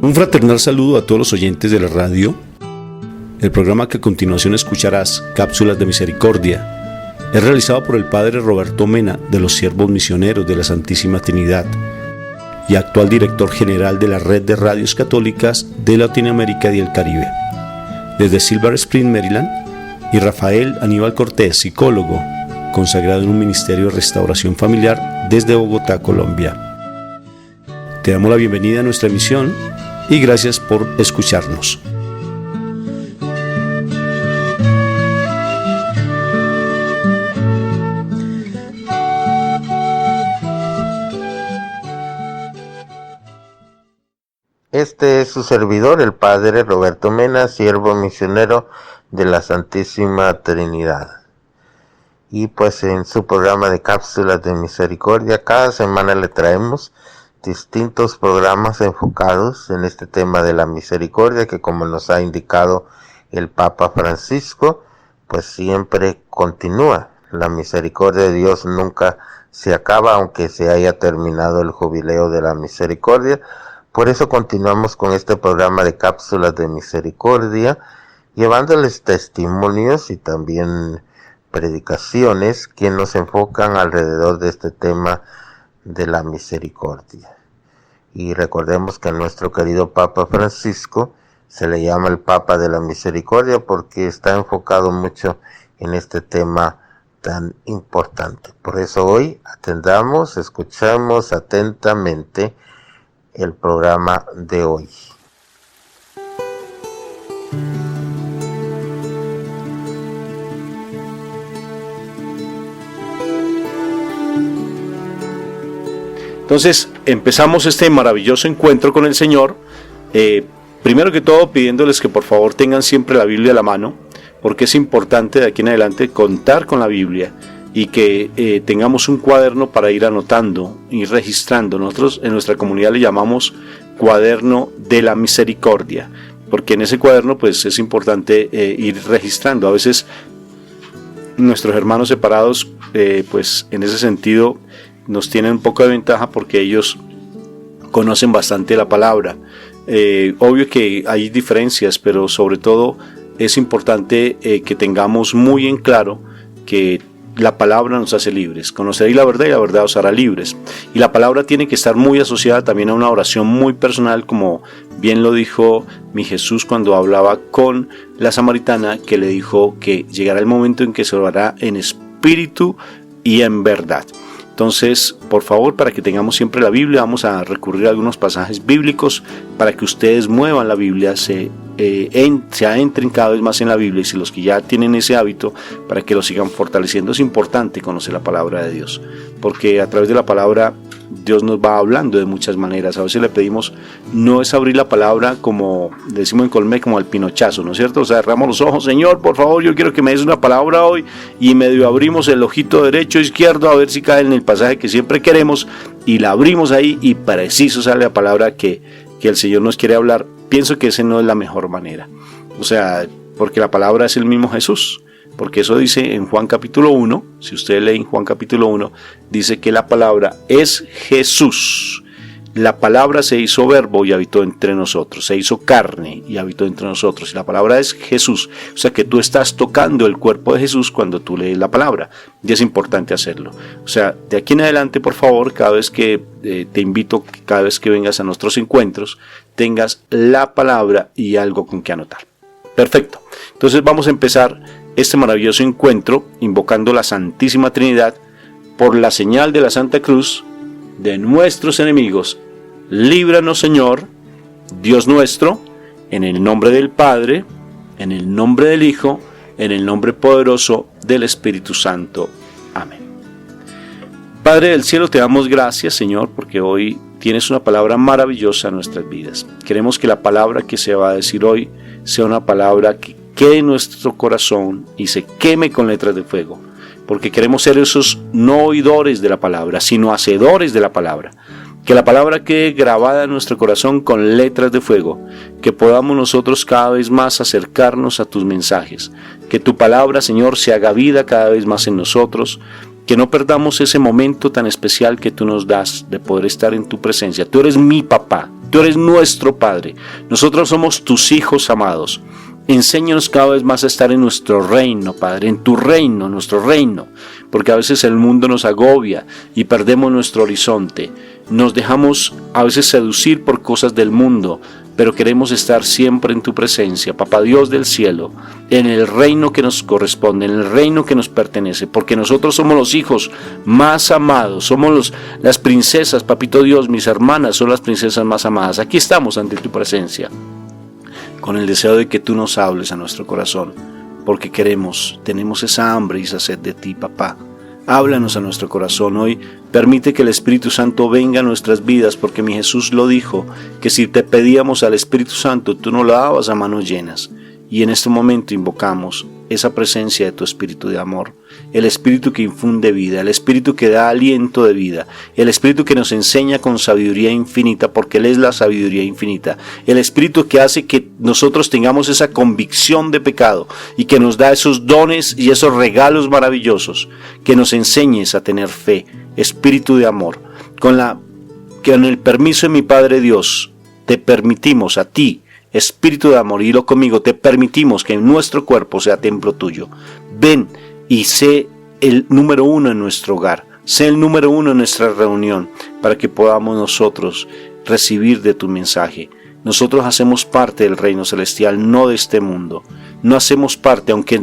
Un fraternal saludo a todos los oyentes de la radio. El programa que a continuación escucharás, Cápsulas de Misericordia, es realizado por el Padre Roberto Mena de los Siervos Misioneros de la Santísima Trinidad y actual director general de la Red de Radios Católicas de Latinoamérica y el Caribe. Desde Silver Spring, Maryland, y Rafael Aníbal Cortés, psicólogo, consagrado en un ministerio de restauración familiar desde Bogotá, Colombia. Te damos la bienvenida a nuestra emisión y gracias por escucharnos. Este es su servidor, el Padre Roberto Mena, siervo misionero de la Santísima Trinidad. Y pues en su programa de Cápsulas de Misericordia, cada semana le traemos distintos programas enfocados en este tema de la misericordia, que como nos ha indicado el Papa Francisco, pues siempre continúa. La misericordia de Dios nunca se acaba, aunque se haya terminado el jubileo de la misericordia. Por eso continuamos con este programa de Cápsulas de Misericordia, llevándoles testimonios y también predicaciones que nos enfocan alrededor de este tema de la misericordia. Y recordemos que a nuestro querido Papa Francisco se le llama el Papa de la Misericordia porque está enfocado mucho en este tema tan importante. Por eso hoy escuchamos atentamente el programa de hoy. Entonces empezamos este maravilloso encuentro con el Señor, primero que todo pidiéndoles que por favor tengan siempre la Biblia a la mano, porque es importante de aquí en adelante contar con la Biblia y que tengamos un cuaderno para ir anotando y registrando. Nosotros en nuestra comunidad le llamamos cuaderno de la misericordia, porque en ese cuaderno pues es importante ir registrando. A veces nuestros hermanos separados pues en ese sentido nos tienen un poco de ventaja porque ellos conocen bastante la palabra. Obvio que hay diferencias, pero sobre todo es importante que tengamos muy en claro que la palabra nos hace libres. Conoceréis la verdad y la verdad os hará libres. Y la palabra tiene que estar muy asociada también a una oración muy personal, como bien lo dijo mi Jesús cuando hablaba con la samaritana, que le dijo que llegará el momento en que se orará en espíritu y en verdad. Entonces, por favor, para que tengamos siempre la Biblia, vamos a recurrir a algunos pasajes bíblicos para que ustedes muevan la Biblia, se adentren cada vez más en la Biblia, y si los que ya tienen ese hábito, para que lo sigan fortaleciendo. Es importante conocer la palabra de Dios, porque a través de la palabra Dios nos va hablando de muchas maneras. A veces le pedimos, no es abrir la palabra como decimos en Colmé, como al pinochazo, ¿no es cierto? O sea, cerramos los ojos, Señor, por favor, yo quiero que me des una palabra hoy, y medio abrimos el ojito derecho, izquierdo, a ver si cae en el pasaje que siempre queremos, y la abrimos ahí, y preciso sale la palabra que el Señor nos quiere hablar. Pienso que esa no es la mejor manera. O sea, porque la palabra es el mismo Jesús. Porque eso dice en Juan capítulo 1, si ustedes leen Juan capítulo 1, dice que la palabra es Jesús. La palabra se hizo verbo y habitó entre nosotros, se hizo carne y habitó entre nosotros. Y la palabra es Jesús. O sea que tú estás tocando el cuerpo de Jesús cuando tú lees la palabra. Y es importante hacerlo. O sea, de aquí en adelante, por favor, cada vez que te invito, cada vez que vengas a nuestros encuentros, tengas la palabra y algo con que anotar. Perfecto. Entonces vamos a empezar este maravilloso encuentro invocando la Santísima Trinidad por la señal de la Santa Cruz de nuestros enemigos. Líbranos, Señor, Dios nuestro, en el nombre del Padre, en el nombre del Hijo, en el nombre poderoso del Espíritu Santo. Amén. Padre del cielo, te damos gracias, Señor, porque hoy tienes una palabra maravillosa en nuestras vidas. Queremos que la palabra que se va a decir hoy sea una palabra que quede en nuestro corazón y se queme con letras de fuego, porque queremos ser esos no oidores de la palabra, sino hacedores de la palabra. Que la palabra quede grabada en nuestro corazón con letras de fuego, que podamos nosotros cada vez más acercarnos a tus mensajes, que tu palabra, Señor, se haga vida cada vez más en nosotros, que no perdamos ese momento tan especial que tú nos das de poder estar en tu presencia. Tú eres mi papá, Tú eres nuestro Padre. Nosotros somos tus hijos amados. Enséñanos cada vez más a estar en nuestro reino, Padre, en tu reino, nuestro reino, porque a veces el mundo nos agobia y perdemos nuestro horizonte. Nos dejamos a veces seducir por cosas del mundo, pero queremos estar siempre en tu presencia, Papá Dios del cielo, en el reino que nos corresponde, en el reino que nos pertenece, porque nosotros somos los hijos más amados, somos las princesas, Papito Dios, mis hermanas son las princesas más amadas. Aquí estamos ante tu presencia, con el deseo de que tú nos hables a nuestro corazón, porque tenemos esa hambre y esa sed de ti, papá. Háblanos a nuestro corazón hoy, permite que el Espíritu Santo venga a nuestras vidas, porque mi Jesús lo dijo, que si te pedíamos al Espíritu Santo, tú no lo dabas a manos llenas. Y en este momento invocamos esa presencia de tu Espíritu de amor, el Espíritu que infunde vida, el Espíritu que da aliento de vida, el Espíritu que nos enseña con sabiduría infinita, porque Él es la sabiduría infinita, el Espíritu que hace que nosotros tengamos esa convicción de pecado y que nos da esos dones y esos regalos maravillosos, que nos enseñes a tener fe, Espíritu de amor, con el permiso de mi Padre Dios, te permitimos a ti, Espíritu de amor, y lo conmigo, te permitimos que nuestro cuerpo sea templo tuyo. Ven y sé el número uno en nuestro hogar, sé el número uno en nuestra reunión, para que podamos nosotros recibir de tu mensaje. Nosotros hacemos parte del reino celestial, no de este mundo. No hacemos parte, aunque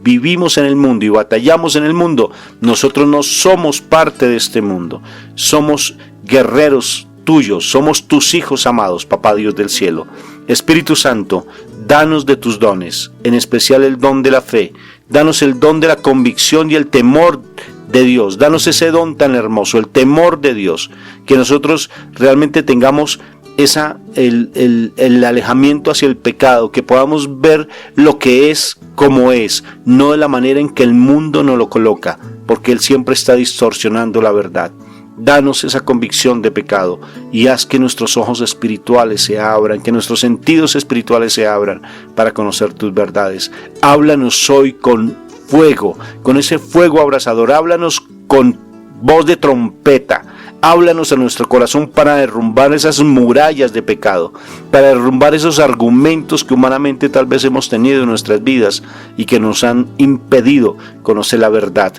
vivimos en el mundo y batallamos en el mundo, nosotros no somos parte de este mundo. Somos guerreros tuyos, somos tus hijos amados, Papá Dios del cielo. Espíritu Santo, danos de tus dones, en especial el don de la fe. Danos el don de la convicción y el temor de Dios. Danos ese don tan hermoso, el temor de Dios. Que nosotros realmente tengamos el alejamiento hacia el pecado, que podamos ver lo que es como es, no de la manera en que el mundo nos lo coloca, porque él siempre está distorsionando la verdad. Danos esa convicción de pecado y haz que nuestros ojos espirituales se abran, que nuestros sentidos espirituales se abran para conocer tus verdades. Háblanos hoy con fuego, con ese fuego abrasador. Háblanos con voz de trompeta. Háblanos a nuestro corazón para derrumbar esas murallas de pecado, para derrumbar esos argumentos que humanamente tal vez hemos tenido en nuestras vidas y que nos han impedido conocer la verdad.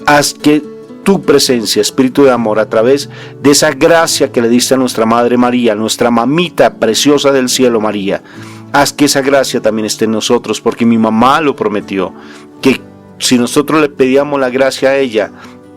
Haz que tu presencia, Espíritu de amor, a través de esa gracia que le diste a nuestra Madre María, nuestra mamita preciosa del cielo María, haz que esa gracia también esté en nosotros, porque mi mamá lo prometió, que si nosotros le pedíamos la gracia a ella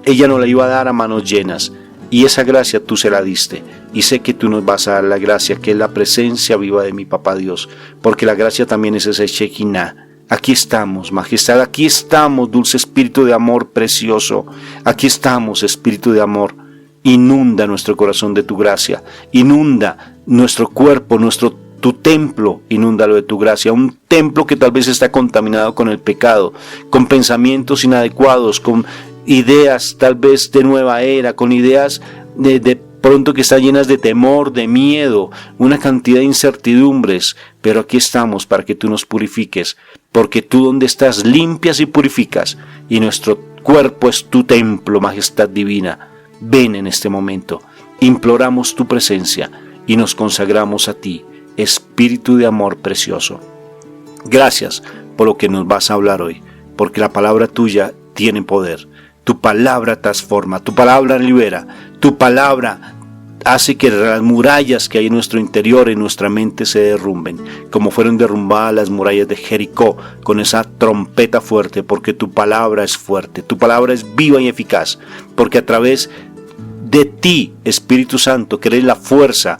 nos la iba a dar a manos llenas, y esa gracia tú se la diste, y sé que tú nos vas a dar la gracia, que es la presencia viva de mi Papá Dios, porque la gracia también es ese Shekinah. Aquí estamos, Majestad, aquí estamos, dulce Espíritu de amor precioso, aquí estamos, Espíritu de amor. Inunda nuestro corazón de tu gracia, inunda nuestro cuerpo, tu templo, inúndalo de tu gracia, un templo que tal vez está contaminado con el pecado, con pensamientos inadecuados, con ideas tal vez de nueva era, con ideas de pronto que están llenas de temor, de miedo, una cantidad de incertidumbres, pero aquí estamos para que tú nos purifiques, porque tú donde estás limpias y purificas, y nuestro cuerpo es tu templo, Majestad divina. Ven en este momento, imploramos tu presencia y nos consagramos a ti, Espíritu de amor precioso. Gracias por lo que nos vas a hablar hoy, porque la palabra tuya tiene poder. Tu palabra transforma, tu palabra libera, tu palabra hace que las murallas que hay en nuestro interior, en nuestra mente, se derrumben, como fueron derrumbadas las murallas de Jericó con esa trompeta fuerte, porque tu palabra es fuerte, tu palabra es viva y eficaz, porque a través de ti, Espíritu Santo, que eres la fuerza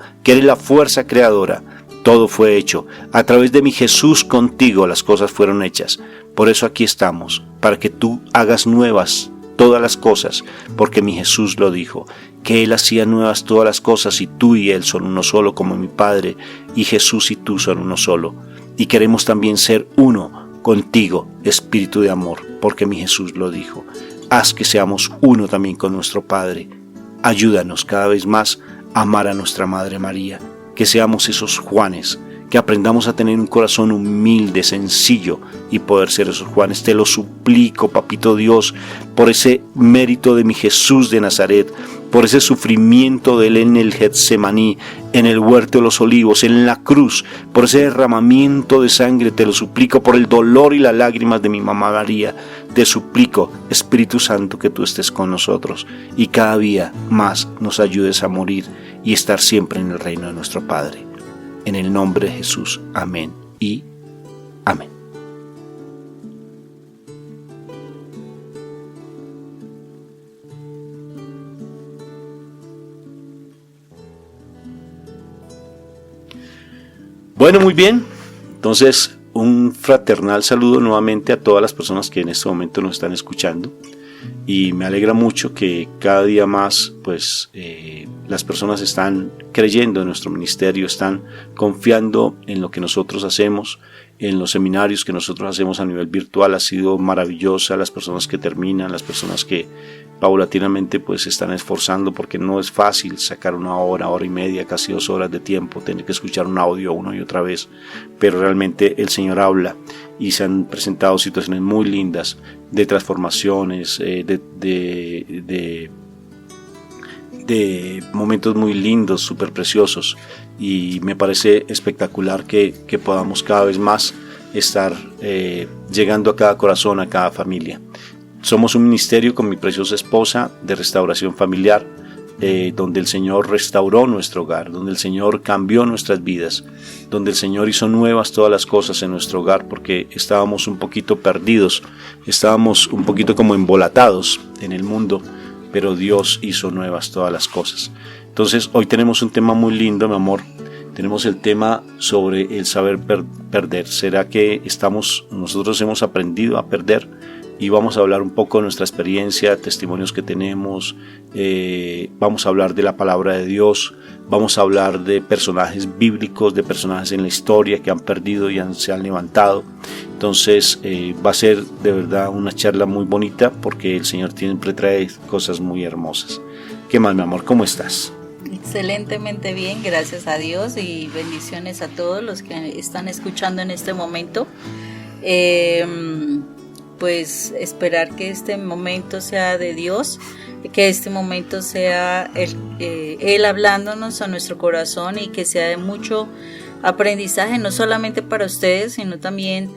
creadora, todo fue hecho. A través de mi Jesús contigo las cosas fueron hechas. Por eso aquí estamos, para que tú hagas nuevas todas las cosas, porque mi Jesús lo dijo, que Él hacía nuevas todas las cosas, y tú y Él son uno solo, como mi Padre y Jesús y tú son uno solo. Y queremos también ser uno contigo, Espíritu de amor, porque mi Jesús lo dijo. Haz que seamos uno también con nuestro Padre. Ayúdanos cada vez más a amar a nuestra Madre María, que seamos esos Juanes, que aprendamos a tener un corazón humilde, sencillo, y poder ser esos Juanes. Te lo suplico, Papito Dios, por ese mérito de mi Jesús de Nazaret, por ese sufrimiento de Él en el Getsemaní, en el huerto de los olivos, en la cruz, por ese derramamiento de sangre, te lo suplico, por el dolor y las lágrimas de mi mamá María, te suplico, Espíritu Santo, que tú estés con nosotros y cada día más nos ayudes a morir y estar siempre en el reino de nuestro Padre. En el nombre de Jesús, amén y amén. Bueno, muy bien. Entonces, un fraternal saludo nuevamente a todas las personas que en este momento nos están escuchando. Y me alegra mucho que cada día más pues las personas están creyendo en nuestro ministerio, están confiando en lo que nosotros hacemos, en los seminarios que nosotros hacemos a nivel virtual. Ha sido maravillosa, las personas que terminan, las personas que paulatinamente pues se están esforzando, porque no es fácil sacar una hora, hora y media, casi 2 horas de tiempo, tener que escuchar un audio una y otra vez, pero realmente el Señor habla y se han presentado situaciones muy lindas de transformaciones, de momentos muy lindos, súper preciosos, y me parece espectacular que podamos cada vez más estar llegando a cada corazón, a cada familia. Somos un ministerio con mi preciosa esposa de restauración familiar, donde el Señor restauró nuestro hogar, donde el Señor cambió nuestras vidas, donde el Señor hizo nuevas todas las cosas en nuestro hogar, porque estábamos un poquito perdidos, estábamos un poquito como embolatados en el mundo, pero Dios hizo nuevas todas las cosas. Entonces hoy tenemos un tema muy lindo, mi amor. Tenemos el tema sobre el saber perder. ¿Será que nosotros hemos aprendido a perder? Y vamos a hablar un poco de nuestra experiencia, testimonios que tenemos, vamos a hablar de la palabra de Dios, vamos a hablar de personajes bíblicos, de personajes en la historia que han perdido y se han levantado. Entonces va a ser de verdad una charla muy bonita, porque el Señor siempre trae cosas muy hermosas. ¿Qué más, mi amor? ¿Cómo estás? Excelentemente bien, gracias a Dios, y bendiciones a todos los que están escuchando en este momento. Pues esperar que este momento sea de Dios, que este momento sea Él hablándonos a nuestro corazón, y que sea de mucho aprendizaje, no solamente para ustedes, sino también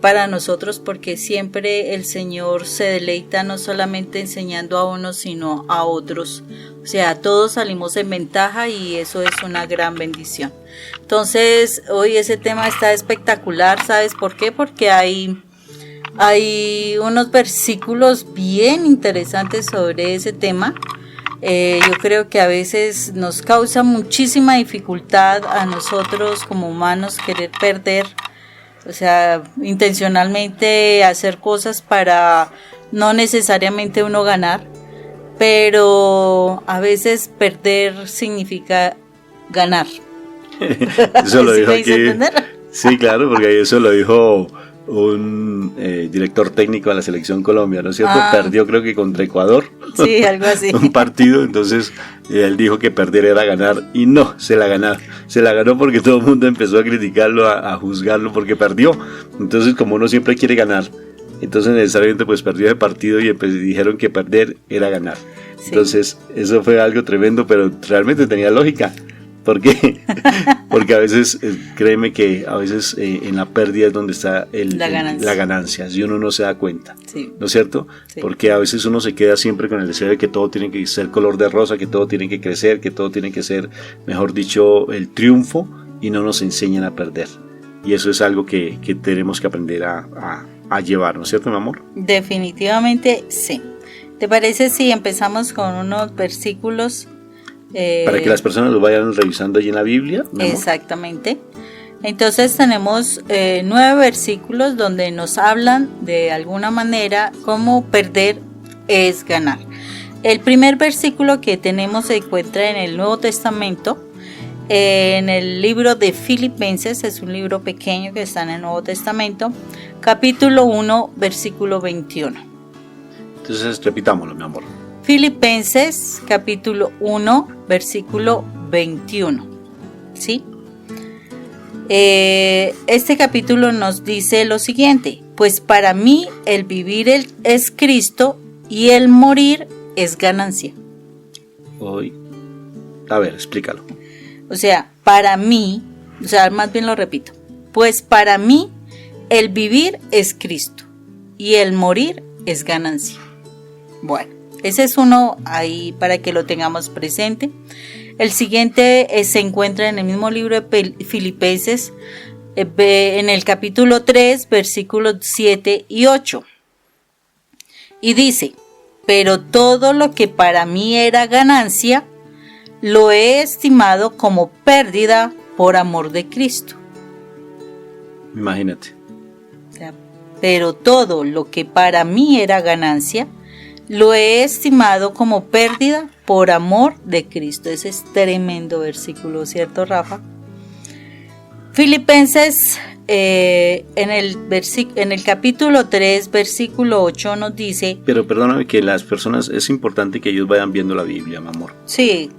para nosotros, porque siempre el Señor se deleita no solamente enseñando a unos, sino a otros. O sea, todos salimos en ventaja, y eso es una gran bendición. Entonces, hoy ese tema está espectacular. ¿Sabes por qué? Porque hay unos versículos bien interesantes sobre ese tema. Yo creo que a veces nos causa muchísima dificultad a nosotros como humanos querer perder, o sea, intencionalmente hacer cosas para no necesariamente uno ganar, pero a veces perder significa ganar. Eso lo dijo aquí. Sí, claro, porque eso lo dijo un director técnico de la selección Colombia, ¿no es cierto? Perdió, creo que contra Ecuador. Sí, algo así. Un partido, entonces él dijo que perder era ganar, y no, se la ganó porque todo el mundo empezó a criticarlo, a juzgarlo porque perdió. Entonces, como uno siempre quiere ganar, entonces necesariamente pues perdió el partido, y dijeron que perder era ganar. Sí. Entonces eso fue algo tremendo, pero realmente tenía lógica. ¿Por qué? Porque a veces, créeme que a veces en la pérdida es donde está la ganancia, si uno no se da cuenta, sí. ¿No es cierto? Sí. Porque a veces uno se queda siempre con el deseo de que todo tiene que ser color de rosa, que todo tiene que crecer, que todo tiene que ser, mejor dicho, el triunfo, y no nos enseñan a perder. Y eso es algo que tenemos que aprender a llevar, ¿no es cierto, mi amor? Definitivamente sí. ¿Te parece si empezamos con unos versículos? Para que las personas lo vayan revisando allí en la Biblia, ¿no? Exactamente. Entonces tenemos 9 versículos donde nos hablan de alguna manera cómo perder es ganar. El primer versículo que tenemos se encuentra en el Nuevo Testamento, en el libro de Filipenses. Es un libro pequeño que está en el Nuevo Testamento, capítulo 1, versículo 21. Entonces repitámoslo, mi amor. Filipenses capítulo 1 versículo 21, ¿sí? Este capítulo nos dice lo siguiente: pues para mí el vivir es Cristo y el morir es ganancia. hoy. A ver, explícalo. O sea, para mí, o sea, más bien lo repito, pues para mí el vivir es Cristo y el morir es ganancia. Bueno, ese es uno ahí para que lo tengamos presente. El siguiente se encuentra en el mismo libro de Filipenses, en el capítulo 3, versículos 7 y 8. Y dice, pero todo lo que para mí era ganancia, lo he estimado como pérdida por amor de Cristo. Imagínate. O sea, pero todo lo que para mí era ganancia, lo he estimado como pérdida por amor de Cristo. Ese es tremendo versículo, ¿cierto, Rafa? Filipenses en el capítulo 3, versículo 8 nos dice... Pero perdóname que las personas, es importante que ellos vayan viendo la Biblia, mi amor. Sí,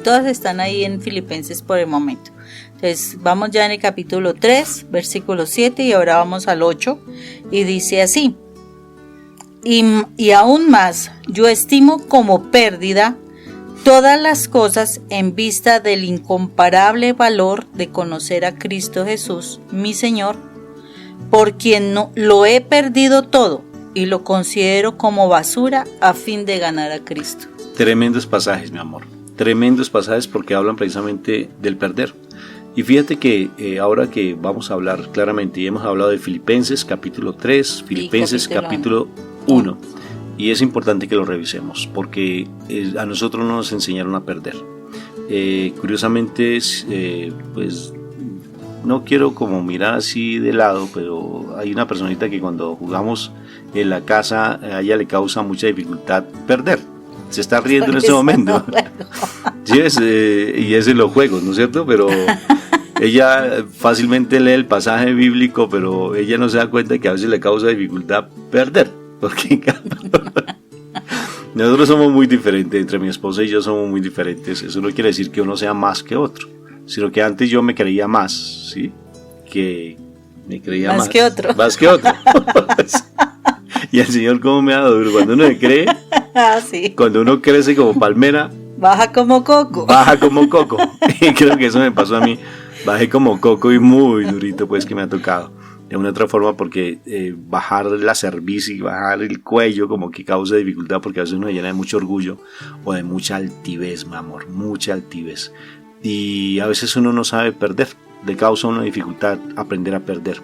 todas están ahí en Filipenses por el momento. Entonces vamos ya en el capítulo 3, versículo 7 y ahora vamos al 8 y dice así. Y aún más, yo estimo como pérdida todas las cosas en vista del incomparable valor de conocer a Cristo Jesús, mi Señor, por quien no, lo he perdido todo y lo considero como basura a fin de ganar a Cristo. Tremendos pasajes, mi amor. Tremendos pasajes porque hablan precisamente del perder. Y fíjate que ahora que vamos a hablar claramente, y hemos hablado de Filipenses capítulo 3, Filipenses capítulo 1. Y es importante que lo revisemos porque a nosotros no nos enseñaron a perder. Curiosamente, pues no quiero como mirar así de lado, pero hay una personita que cuando jugamos en la casa a ella le causa mucha dificultad perder. Se está riendo en este momento. Sí, y es en los juegos, ¿no es cierto? Pero ella fácilmente lee el pasaje bíblico, pero ella no se da cuenta que a veces le causa dificultad perder. Porque nosotros somos muy diferentes, entre mi esposa y yo somos muy diferentes. Eso no quiere decir que uno sea más que otro, sino que antes yo me creía más, ¿sí? Que me creía más que otro. Más que otro. Y el Señor cómo me ha dado duro. Cuando uno se cree, sí. Cuando uno crece como palmera, baja como coco. Baja como coco. Y creo que eso me pasó a mí. Bajé como coco y muy durito, pues, que me ha tocado. De una otra forma, porque bajar la cerviz y bajar el cuello como que causa dificultad, porque a veces uno se llena de mucho orgullo o de mucha altivez, mi amor, mucha altivez. Y a veces uno no sabe perder, le causa una dificultad aprender a perder.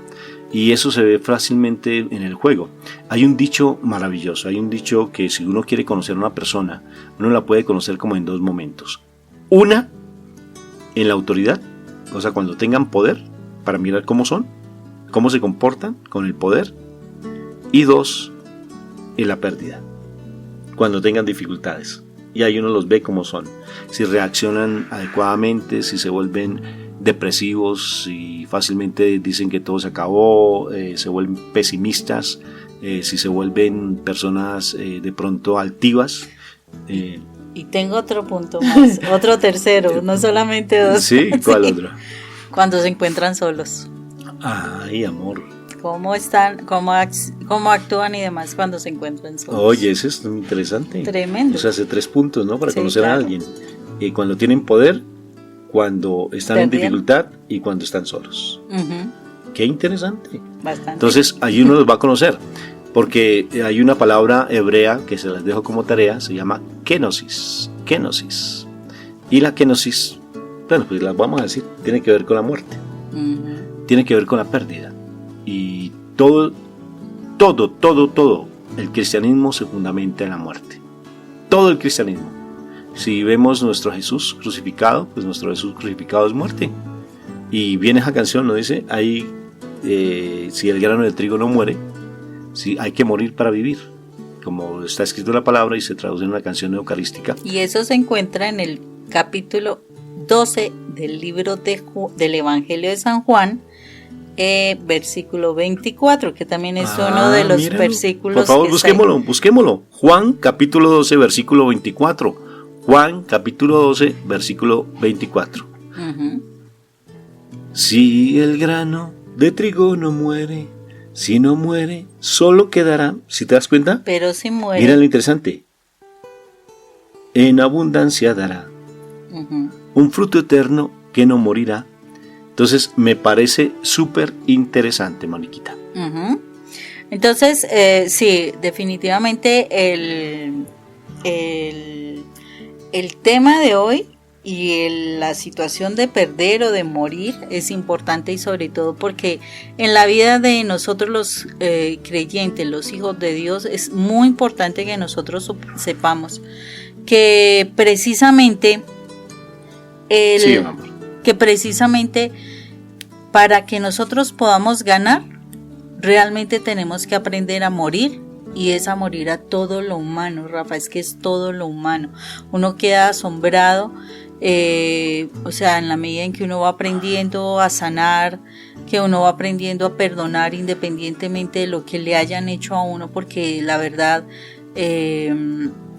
Y eso se ve fácilmente en el juego. Hay un dicho maravilloso, hay un dicho que si uno quiere conocer a una persona, uno la puede conocer como en dos momentos. Una, en la autoridad, o sea, cuando tengan poder, para mirar cómo son, cómo se comportan con el poder. Y dos, en la pérdida, cuando tengan dificultades. Y ahí uno los ve como son. Si reaccionan adecuadamente, si se vuelven depresivos, si fácilmente dicen que todo se acabó, se vuelven pesimistas, si se vuelven personas de pronto altivas. Y tengo otro punto más, otro tercero, no solamente dos. Sí, ¿cuál otro? Cuando se encuentran solos. Ay, amor. ¿Cómo están, cómo actúan y demás cuando se encuentran solos? Oye, eso es interesante. Tremendo. O sea, hace 3 puntos, ¿no? Para sí, conocer claro. a alguien. Y cuando tienen poder, cuando están en dificultad y cuando están solos. Qué interesante. Bastante. Entonces, ahí uno los va a conocer. Porque hay una palabra hebrea que se las dejo como tarea, se llama kenosis. Kenosis. Y la kenosis, bueno, pues la vamos a decir, tiene que ver con la muerte. Tiene que ver con la pérdida. Y todo el cristianismo se fundamenta en la muerte. Todo el cristianismo. Si vemos nuestro Jesús crucificado, pues nuestro Jesús crucificado es muerte. Y viene esa canción, ¿no? Dice, ahí, si el grano de trigo no muere, sí, hay que morir para vivir. Como está escrito en la palabra y se traduce en una canción eucarística. Y eso se encuentra en el capítulo 12 del libro del Evangelio de San Juan, versículo 24, que también es uno de los míralo. versículos. Por favor, busquémoslo. Juan capítulo 12, versículo 24. Juan capítulo 12, versículo 24. Si el grano de trigo no muere, si no muere, solo quedará, ¿si te das cuenta? Pero si muere. Mira lo interesante. en abundancia dará. Un fruto eterno que no morirá. Entonces me parece súper interesante, Moniquita. Entonces, sí, definitivamente el tema de hoy y la situación de perder o de morir es importante, y sobre todo porque en la vida de nosotros los creyentes, los hijos de Dios, es muy importante que nosotros sepamos que precisamente para que nosotros podamos ganar, realmente tenemos que aprender a morir, y es a morir a todo lo humano, Rafa, es que es todo lo humano. Uno queda asombrado, o sea, en la medida en que uno va aprendiendo a sanar, que uno va aprendiendo a perdonar independientemente de lo que le hayan hecho a uno, porque la verdad,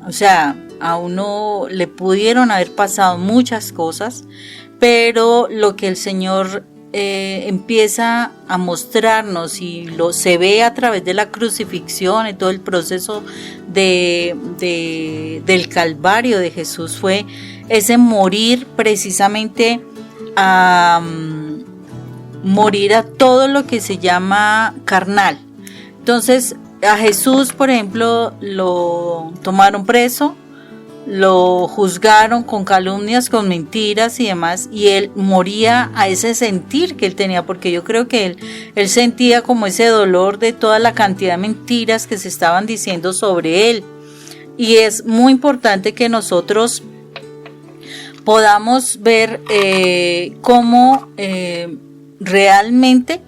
o sea, a uno le pudieron haber pasado muchas cosas, pero lo que el Señor empieza a mostrarnos, y se ve a través de la crucifixión y todo el proceso del Calvario de Jesús, fue ese morir precisamente a morir a todo lo que se llama carnal. Entonces a Jesús, por ejemplo, lo tomaron preso, lo juzgaron con calumnias, con mentiras y demás, y él moría a ese sentir que él tenía, porque yo creo que él sentía como ese dolor de toda la cantidad de mentiras que se estaban diciendo sobre él. Y es muy importante que nosotros podamos ver cómo realmente,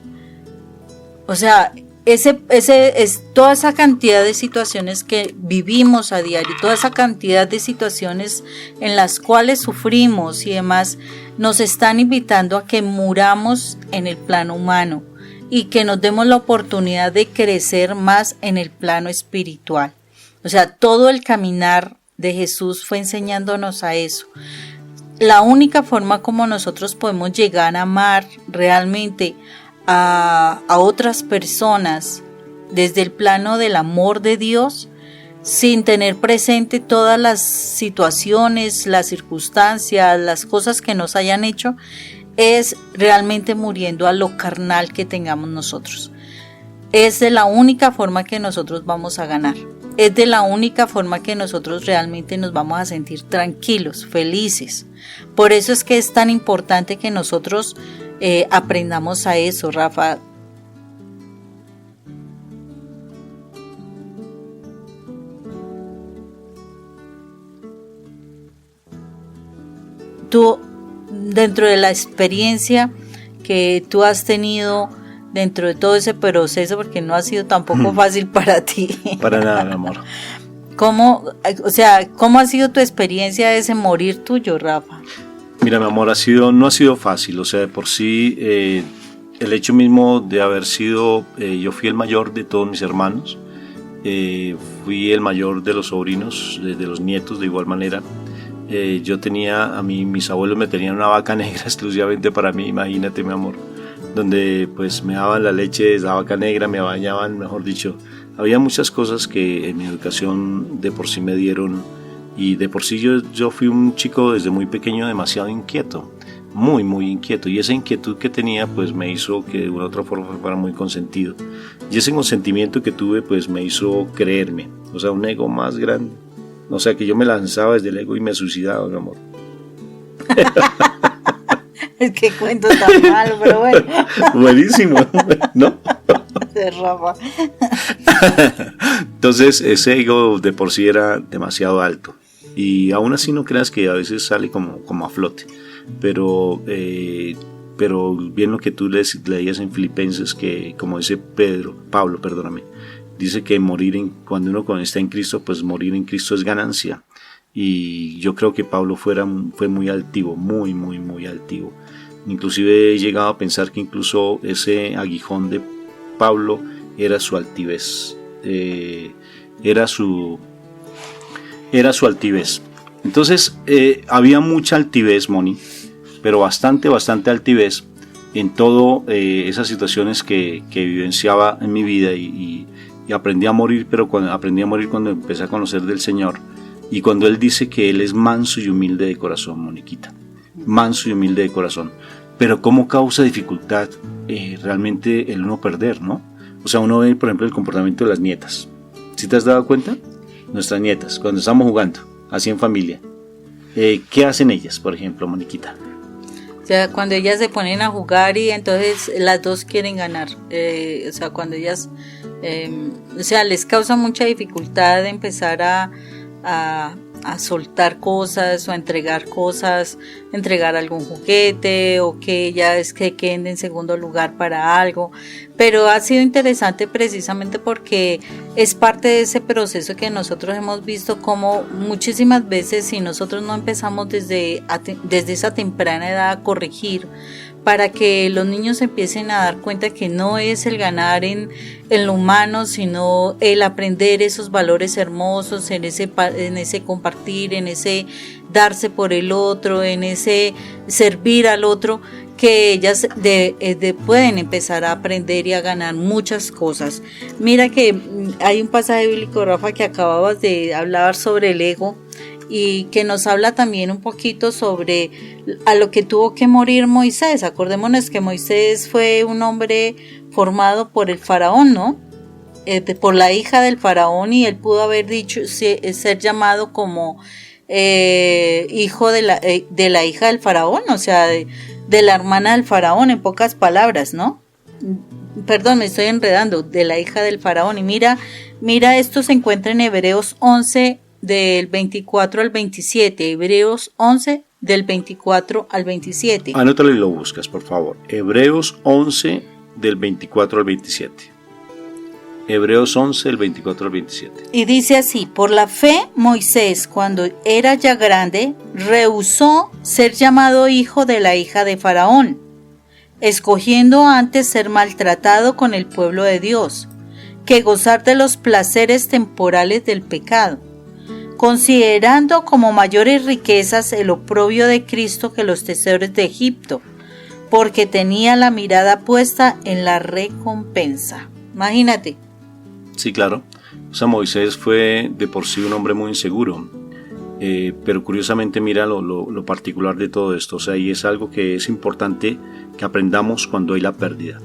o sea, es toda esa cantidad de situaciones que vivimos a diario, toda esa cantidad de situaciones en las cuales sufrimos y demás, nos están invitando a que muramos en el plano humano y que nos demos la oportunidad de crecer más en el plano espiritual. O sea, todo el caminar de Jesús fue enseñándonos a eso. La única forma como nosotros podemos llegar a amar realmente a otras personas desde el plano del amor de Dios, sin tener presente todas las situaciones, las circunstancias, las cosas que nos hayan hecho, es realmente muriendo a lo carnal que tengamos nosotros. Es de la única forma que nosotros vamos a ganar. Es de la única forma que nosotros realmente nos vamos a sentir tranquilos, felices. Por eso es que es tan importante que nosotros aprendamos a eso, Rafa. Tú, dentro de la experiencia que tú has tenido dentro de todo ese proceso, porque no ha sido tampoco fácil para ti. Para nada, mi amor. ¿Cómo ha sido tu experiencia de ese morir tuyo, Rafa? Mira, mi amor, no ha sido fácil. O sea, de por sí, el hecho mismo de haber sido, yo fui el mayor de todos mis hermanos, fui el mayor de los sobrinos, de los nietos de igual manera. Yo tenía, mis abuelos me tenían una vaca negra exclusivamente para mí, imagínate, mi amor, donde pues me daban la leche de esa vaca negra, me bañaban, mejor dicho. Había muchas cosas que en mi educación de por sí me dieron, y de por sí yo fui un chico desde muy pequeño demasiado inquieto, muy muy inquieto, y esa inquietud que tenía pues me hizo que de una u otra forma fuera muy consentido, y ese consentimiento que tuve pues me hizo creerme, o sea, un ego más grande, o sea, que yo me lanzaba desde el ego y me suicidaba, mi amor. Es que cuento tan malo, pero bueno. Buenísimo, ¿no? Rafa. Entonces ese ego de por sí era demasiado alto, y aún así no creas que a veces sale como a flote, pero bien lo que tú leías en Filipenses, que como dice Pablo, dice que cuando uno está en Cristo, pues morir en Cristo es ganancia, y yo creo que Pablo fue muy altivo, muy muy muy altivo. Inclusive he llegado a pensar que incluso ese aguijón de Pablo era su altivez, era su altivez. Entonces había mucha altivez, Moni, pero bastante altivez en todas esas situaciones que vivenciaba en mi vida, y aprendí a morir, pero cuando empecé a conocer del Señor, Y cuando él dice que él es manso y humilde de corazón, Moniquita, manso y humilde de corazón, pero ¿cómo causa dificultad realmente el uno perder, no? O sea, uno ve, por ejemplo, el comportamiento de las nietas. ¿Sí te has dado cuenta? Nuestras nietas, cuando estamos jugando, así en familia, ¿qué hacen ellas, por ejemplo, Moniquita? O sea, cuando ellas se ponen a jugar y entonces las dos quieren ganar, o sea, cuando ellas, o sea, les causa mucha dificultad de empezar a soltar cosas o a entregar cosas, entregar algún juguete o que ellas que queden en segundo lugar para algo, pero ha sido interesante precisamente porque es parte de ese proceso que nosotros hemos visto como muchísimas veces si nosotros no empezamos desde esa temprana edad a corregir para que los niños empiecen a dar cuenta que no es el ganar en lo humano, sino el aprender esos valores hermosos, en ese compartir, en ese darse por el otro, en ese servir al otro, que ellas pueden empezar a aprender y a ganar muchas cosas. Mira que hay un pasaje bíblico, Rafa, que acababas de hablar sobre el ego, y que nos habla también un poquito sobre a lo que tuvo que morir Moisés. Acordémonos que Moisés fue un hombre formado por el faraón, ¿no? Por la hija del faraón, y él pudo haber dicho ser llamado como hijo de la hija del faraón, o sea, de la hermana del faraón, en pocas palabras, ¿no? Perdón, me estoy enredando, de la hija del faraón. Y mira, esto se encuentra en Hebreos 11, del 24 al 27, Hebreos 11, del 24 al 27. Anótalo y lo buscas, por favor. Hebreos 11, del 24 al 27. Hebreos 11, del 24 al 27. Y dice así: por la fe, Moisés, cuando era ya grande, rehusó ser llamado hijo de la hija de Faraón, escogiendo antes ser maltratado con el pueblo de Dios, que gozar de los placeres temporales del pecado, considerando como mayores riquezas el oprobio de Cristo que los tesoros de Egipto, porque tenía la mirada puesta en la recompensa. Imagínate. Sí, claro. O sea, Moisés fue de por sí un hombre muy inseguro, pero curiosamente mira lo particular de todo esto. O sea, y es algo que es importante que aprendamos cuando hay la pérdida.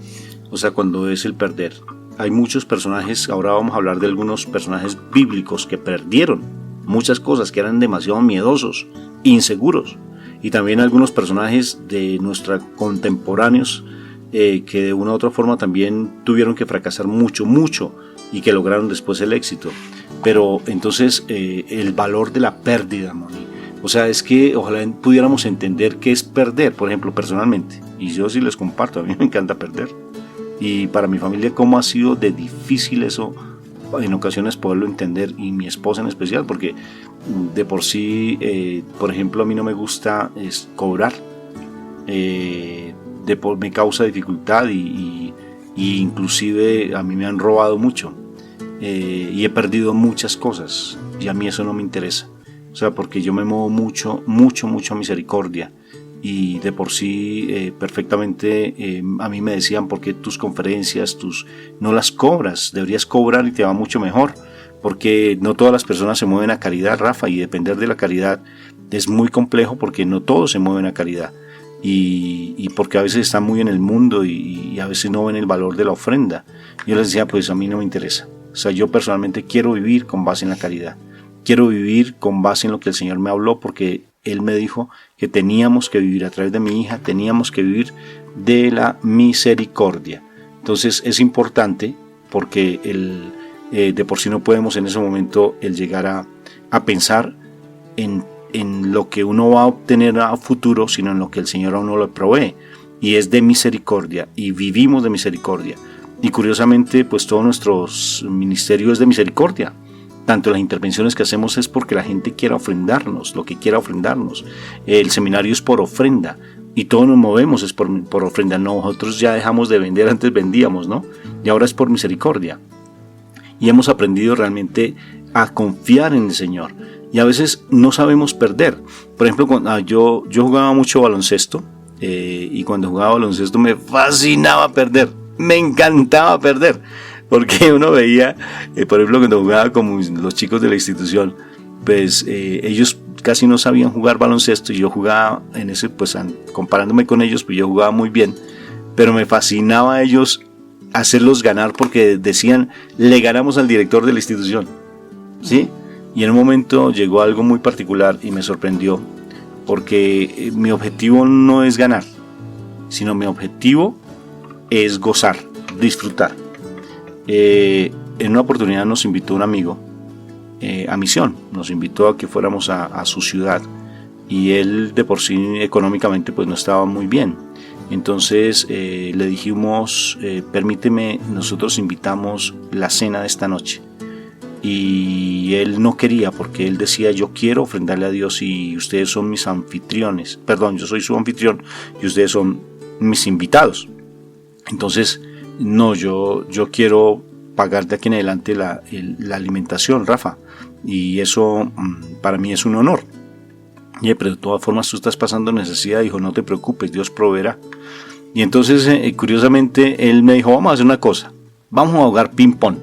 O sea, cuando es el perder. Hay muchos personajes, ahora vamos a hablar de algunos personajes bíblicos que perdieron muchas cosas, que eran demasiado miedosos, inseguros, y también algunos personajes de nuestros contemporáneos que de una u otra forma también tuvieron que fracasar mucho y que lograron después el éxito. Pero entonces el valor de la pérdida, Moni, o sea, es que ojalá pudiéramos entender qué es perder, por ejemplo, personalmente, y yo sí les comparto, a mí me encanta perder, y para mi familia cómo ha sido de difícil eso en ocasiones poderlo entender, y mi esposa en especial, porque de por sí, por ejemplo, a mí no me gusta cobrar, me causa dificultad y inclusive a mí me han robado mucho y he perdido muchas cosas y a mí eso no me interesa, o sea, porque yo me muevo mucho a misericordia. Y de por sí perfectamente a mí me decían: ¿por qué tus conferencias no las cobras? Deberías cobrar y te va mucho mejor, porque no todas las personas se mueven a caridad, Rafa, y depender de la caridad es muy complejo, porque no todos se mueven a caridad, y porque a veces están muy en el mundo y a veces no ven el valor de la ofrenda. Yo les decía: pues a mí no me interesa, o sea, yo personalmente quiero vivir con base en la caridad, quiero vivir con base en lo que el Señor me habló, porque Él me dijo que teníamos que vivir a través de mi hija, teníamos que vivir de la misericordia. Entonces es importante, porque de por sí no podemos en ese momento el llegar a pensar en lo que uno va a obtener a futuro, sino en lo que el Señor a uno le provee, y es de misericordia, y vivimos de misericordia. Y curiosamente, pues todo nuestro ministerio es de misericordia. Tanto las intervenciones que hacemos es porque la gente quiera ofrendarnos, lo que quiera ofrendarnos. El seminario es por ofrenda, y todos nos movemos es por ofrenda. Nosotros ya dejamos de vender, antes vendíamos, ¿no? Y ahora es por misericordia. Y hemos aprendido realmente a confiar en el Señor. Y a veces no sabemos perder. Por ejemplo, cuando yo jugaba mucho baloncesto, y cuando jugaba baloncesto me fascinaba perder, me encantaba perder. Porque uno veía, por ejemplo, cuando jugaba como los chicos de la institución, pues ellos casi no sabían jugar baloncesto y yo jugaba en ese, pues comparándome con ellos, pues yo jugaba muy bien, pero me fascinaba a ellos hacerlos ganar porque decían, le ganamos al director de la institución, ¿sí? Y en un momento llegó algo muy particular y me sorprendió, porque mi objetivo no es ganar, sino mi objetivo es gozar, disfrutar. En una oportunidad nos invitó un amigo a misión, nos invitó a que fuéramos a su ciudad, y él de por sí económicamente pues no estaba muy bien. Entonces le dijimos, permíteme, nosotros invitamos la cena de esta noche, y él no quería porque él decía, yo quiero ofrendarle a Dios y ustedes son mis anfitriones, perdón, yo soy su anfitrión y ustedes son mis invitados. Entonces no, yo quiero pagar de aquí en adelante la alimentación, Rafa, y eso para mí es un honor. Pero de todas formas tú estás pasando necesidad. Dijo, no te preocupes, Dios proveerá. Y entonces curiosamente él me dijo, vamos a hacer una cosa, vamos a jugar ping pong.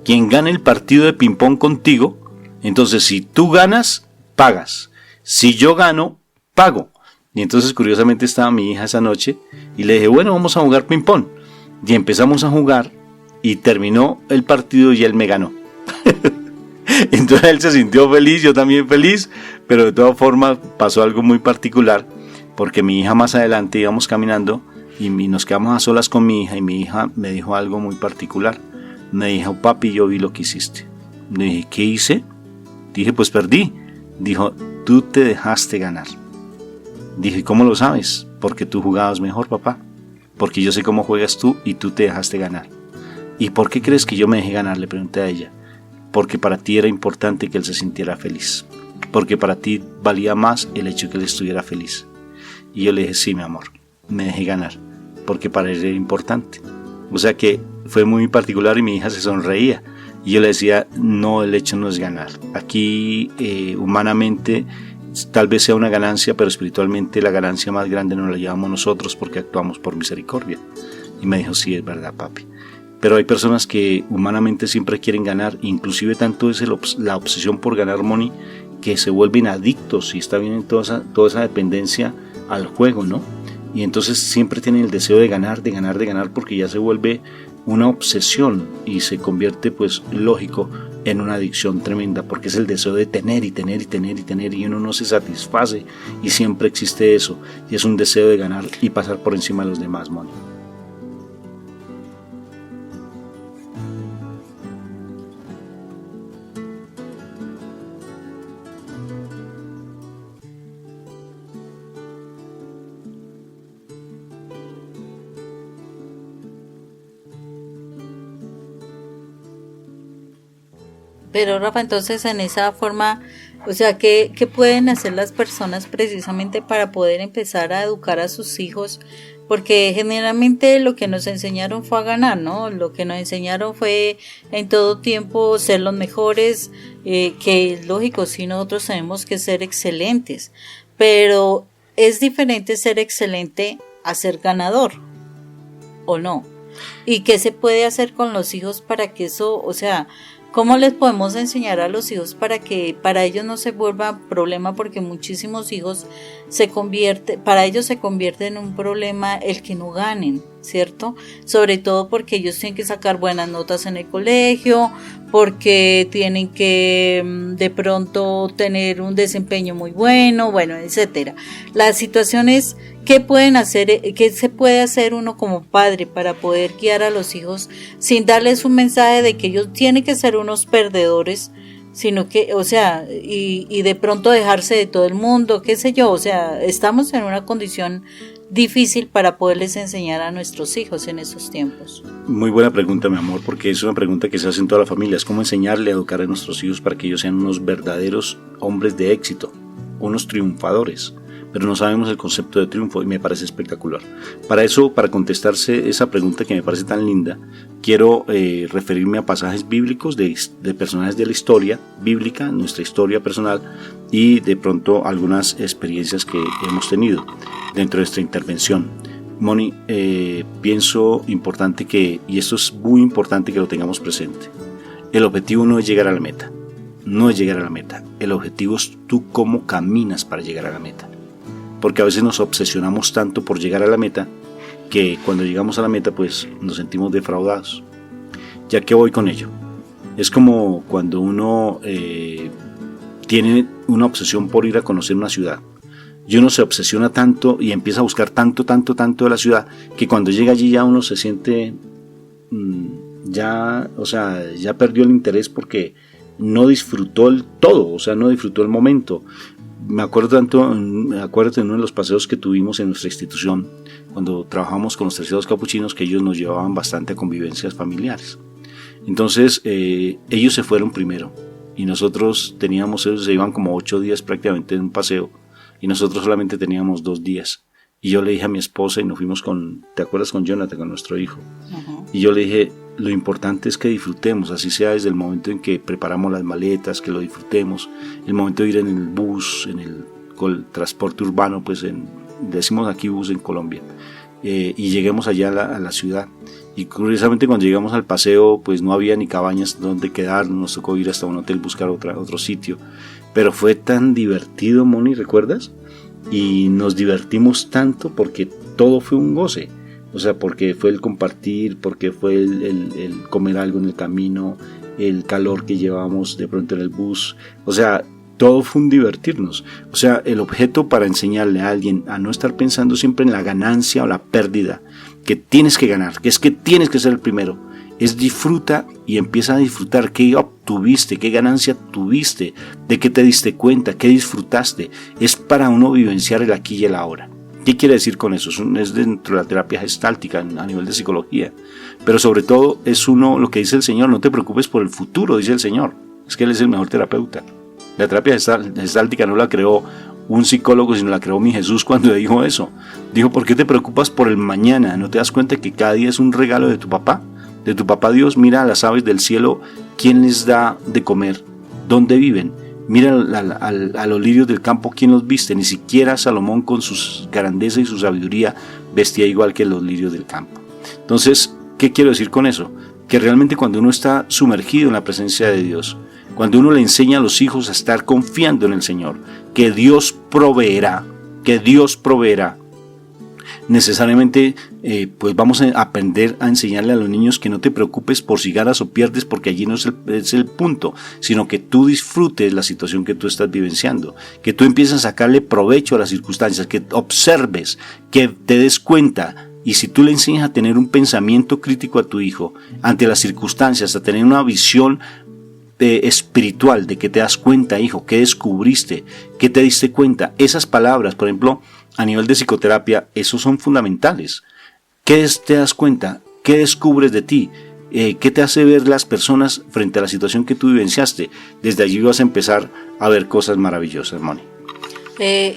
Quien gane el partido de ping pong contigo, entonces si tú ganas, pagas, si yo gano, pago. Y entonces curiosamente estaba mi hija esa noche y le dije, bueno, vamos a jugar ping pong. Y empezamos a jugar y terminó el partido y él me ganó. Entonces él se sintió feliz, yo también feliz, pero de todas formas pasó algo muy particular, porque mi hija más adelante íbamos caminando y nos quedamos a solas con mi hija, y mi hija me dijo algo muy particular. Me dijo, papi, yo vi lo que hiciste. Le dije, ¿qué hice? Dije, pues perdí. Dijo, tú te dejaste ganar. Dije, ¿cómo lo sabes? Porque tú jugabas mejor, papá. Porque yo sé cómo juegas tú y tú te dejaste ganar. ¿Y por qué crees que yo me dejé ganar? Le pregunté a ella. Porque para ti era importante que él se sintiera feliz. Porque para ti valía más el hecho de que él estuviera feliz. Y yo le dije, sí, mi amor, me dejé ganar. Porque para él era importante. O sea que fue muy particular y mi hija se sonreía. Y yo le decía, no, el hecho no es ganar. Aquí humanamente tal vez sea una ganancia, pero espiritualmente la ganancia más grande nos la llevamos nosotros porque actuamos por misericordia. Y me dijo, sí, es verdad, papi. Pero hay personas que humanamente siempre quieren ganar, inclusive tanto es la obsesión por ganar, Moni, que se vuelven adictos y está bien en toda esa dependencia al juego, ¿no? Y entonces siempre tienen el deseo de ganar, de ganar, de ganar, porque ya se vuelve una obsesión y se convierte, pues lógico, en una adicción tremenda, porque es el deseo de tener y tener y tener y tener, y uno no se satisface y siempre existe eso, y es un deseo de ganar y pasar por encima de los demás, Moni. Pero Rafa, entonces en esa forma, o sea, ¿qué pueden hacer las personas precisamente para poder empezar a educar a sus hijos? Porque generalmente lo que nos enseñaron fue a ganar, ¿no? Lo que nos enseñaron fue en todo tiempo ser los mejores, que es lógico, sí, nosotros tenemos que ser excelentes, pero es diferente ser excelente a ser ganador, ¿o no? ¿Y qué se puede hacer con los hijos para que eso, o sea, cómo les podemos enseñar a los hijos para que para ellos no se vuelva problema? Porque muchísimos hijos para ellos se convierte en un problema el que no ganen, ¿cierto? Sobre todo porque ellos tienen que sacar buenas notas en el colegio, porque tienen que de pronto tener un desempeño muy bueno, etcétera. Las situaciones, ¿qué pueden hacer? ¿Qué se puede hacer uno como padre para poder guiar a los hijos sin darles un mensaje de que ellos tienen que ser unos perdedores, sino que, o sea, y de pronto dejarse de todo el mundo, qué sé yo? O sea, estamos en una condición difícil para poderles enseñar a nuestros hijos en esos tiempos. Muy buena pregunta, mi amor, porque es una pregunta que se hace en toda la familia. Es cómo enseñarle a educar a nuestros hijos para que ellos sean unos verdaderos hombres de éxito, unos triunfadores. Pero no sabemos el concepto de triunfo y me parece espectacular. Para eso, para contestarse esa pregunta que me parece tan linda, quiero referirme a pasajes bíblicos de personajes de la historia bíblica, nuestra historia personal, y de pronto algunas experiencias que hemos tenido dentro de esta intervención. Moni, pienso importante y esto es muy importante que lo tengamos presente. El objetivo no es llegar a la meta. no es llegar a la meta. El objetivo es tú cómo caminas para llegar a la meta. Porque a veces nos obsesionamos tanto por llegar a la meta que cuando llegamos a la meta pues nos sentimos defraudados. ¿Ya que voy con ello? Es como cuando uno tiene una obsesión por ir a conocer una ciudad. Y uno se obsesiona tanto y empieza a buscar tanto de la ciudad que cuando llega allí ya uno se siente ya perdió el interés porque no disfrutó el todo, o sea, no disfrutó el momento. Me acuerdo de uno de los paseos que tuvimos en nuestra institución cuando trabajamos con los terciados capuchinos, que ellos nos llevaban bastante a convivencias familiares. Entonces ellos se fueron primero y nosotros ellos se iban como 8 días prácticamente en un paseo y nosotros solamente teníamos 2 días. Y yo le dije a mi esposa y nos fuimos ¿te acuerdas? Con Jonathan, con nuestro hijo. Uh-huh. Y yo le dije, lo importante es que disfrutemos, así sea desde el momento en que preparamos las maletas, que lo disfrutemos, el momento de ir en el bus, en el transporte urbano, pues decimos aquí bus en Colombia, y lleguemos allá a la ciudad. Y curiosamente cuando llegamos al paseo, pues no había ni cabañas donde quedarnos, nos tocó ir hasta un hotel, buscar otro sitio. Pero fue tan divertido, Moni, ¿recuerdas? Y nos divertimos tanto porque todo fue un goce. O sea, porque fue el compartir, porque fue el comer algo en el camino, el calor que llevábamos de pronto en el bus. O sea, todo fue un divertirnos. O sea, el objeto para enseñarle a alguien a no estar pensando siempre en la ganancia o la pérdida, que tienes que ganar, que es que tienes que ser el primero, es disfruta y empieza a disfrutar qué obtuviste, qué ganancia tuviste, de qué te diste cuenta, qué disfrutaste. Es para uno vivenciar el aquí y el ahora. ¿Qué quiere decir con eso? Es dentro de la terapia gestáltica a nivel de psicología, pero sobre todo es lo que dice el Señor, no te preocupes por el futuro, dice el Señor, es que Él es el mejor terapeuta. La terapia gestáltica no la creó un psicólogo, sino la creó mi Jesús cuando dijo eso. Dijo, ¿por qué te preocupas por el mañana? ¿No te das cuenta que cada día es un regalo de tu papá? De tu papá Dios. Mira a las aves del cielo, ¿quién les da de comer? ¿Dónde viven? Mira a los lirios del campo, ¿quién los viste? Ni siquiera Salomón con su grandeza y su sabiduría vestía igual que los lirios del campo. Entonces, ¿qué quiero decir con eso? Que realmente cuando uno está sumergido en la presencia de Dios, cuando uno le enseña a los hijos a estar confiando en el Señor, que Dios proveerá, necesariamente pues vamos a aprender a enseñarle a los niños que no te preocupes por si ganas o pierdes, porque allí no es el punto, sino que tú disfrutes la situación que tú estás vivenciando, que tú empieces a sacarle provecho a las circunstancias, que observes, que te des cuenta. Y si tú le enseñas a tener un pensamiento crítico a tu hijo ante las circunstancias, a tener una visión espiritual de que te das cuenta, hijo, que descubriste, que te diste cuenta, esas palabras, por ejemplo, a nivel de psicoterapia, esos son fundamentales. ¿Qué te das cuenta? ¿Qué descubres de ti? ¿Qué te hace ver las personas frente a la situación que tú vivenciaste? Desde allí vas a empezar a ver cosas maravillosas, Moni.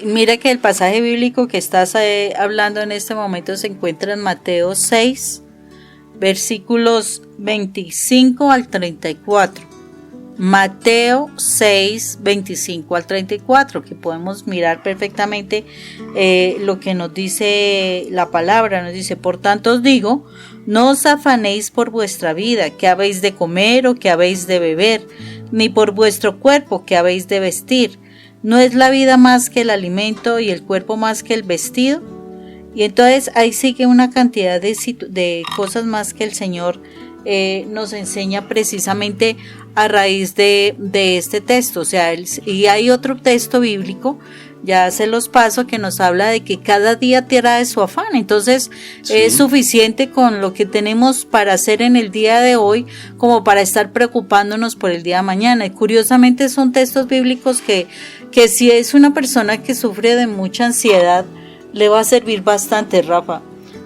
Mira que el pasaje bíblico que estás hablando en este momento se encuentra en Mateo 6, versículos 25 al 34. Mateo 6, 25 al 34, que podemos mirar perfectamente lo que nos dice la palabra. Nos dice, por tanto os digo, no os afanéis por vuestra vida, qué habéis de comer o qué habéis de beber, ni por vuestro cuerpo, qué habéis de vestir. ¿No es la vida más que el alimento y el cuerpo más que el vestido? Y entonces ahí sigue una cantidad de cosas más que el Señor nos enseña precisamente a raíz de este texto. O sea, y hay otro texto bíblico, ya se los paso, que nos habla de que cada día trae su afán. Entonces sí, es suficiente con lo que tenemos para hacer en el día de hoy como para estar preocupándonos por el día de mañana. Y curiosamente son textos bíblicos que si es una persona que sufre de mucha ansiedad, le va a servir bastante, Rafa.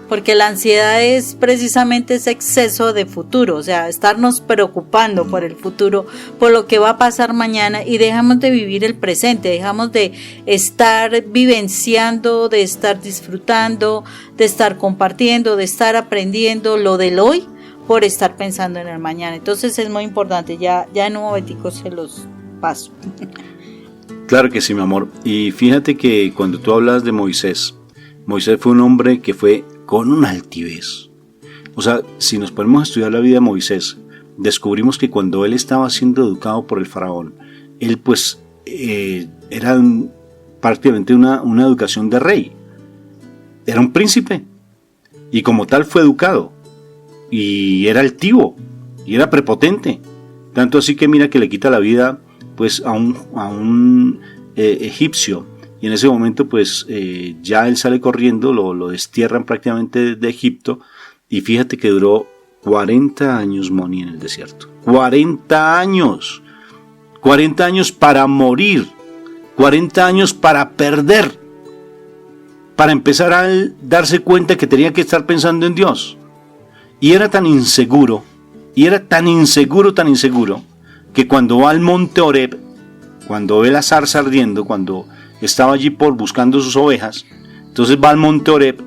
Porque la ansiedad es precisamente ese exceso de futuro, o sea, estarnos preocupando por el futuro, por lo que va a pasar mañana, y dejamos de vivir el presente, dejamos de estar vivenciando, de estar disfrutando, de estar compartiendo, de estar aprendiendo lo del hoy por estar pensando en el mañana. Entonces es muy importante, ya en un momentico se los paso. Claro que sí, mi amor. Y fíjate que cuando tú hablas de Moisés fue un hombre que fue con una altivez. O sea, si nos ponemos a estudiar la vida de Moisés, descubrimos que cuando él estaba siendo educado por el faraón, él pues era prácticamente una educación de rey. Era un príncipe y como tal fue educado y era altivo y era prepotente, tanto así que mira que le quita la vida pues a un egipcio, y en ese momento pues ya él sale corriendo, lo destierran prácticamente de Egipto, y fíjate que duró 40 años Moni en el desierto. 40 años para morir, 40 años para perder, para empezar a darse cuenta que tenía que estar pensando en Dios. Y era tan inseguro, que cuando va al monte Horeb, cuando ve la zarza ardiendo, cuando estaba allí buscando sus ovejas, entonces va al monte Horeb,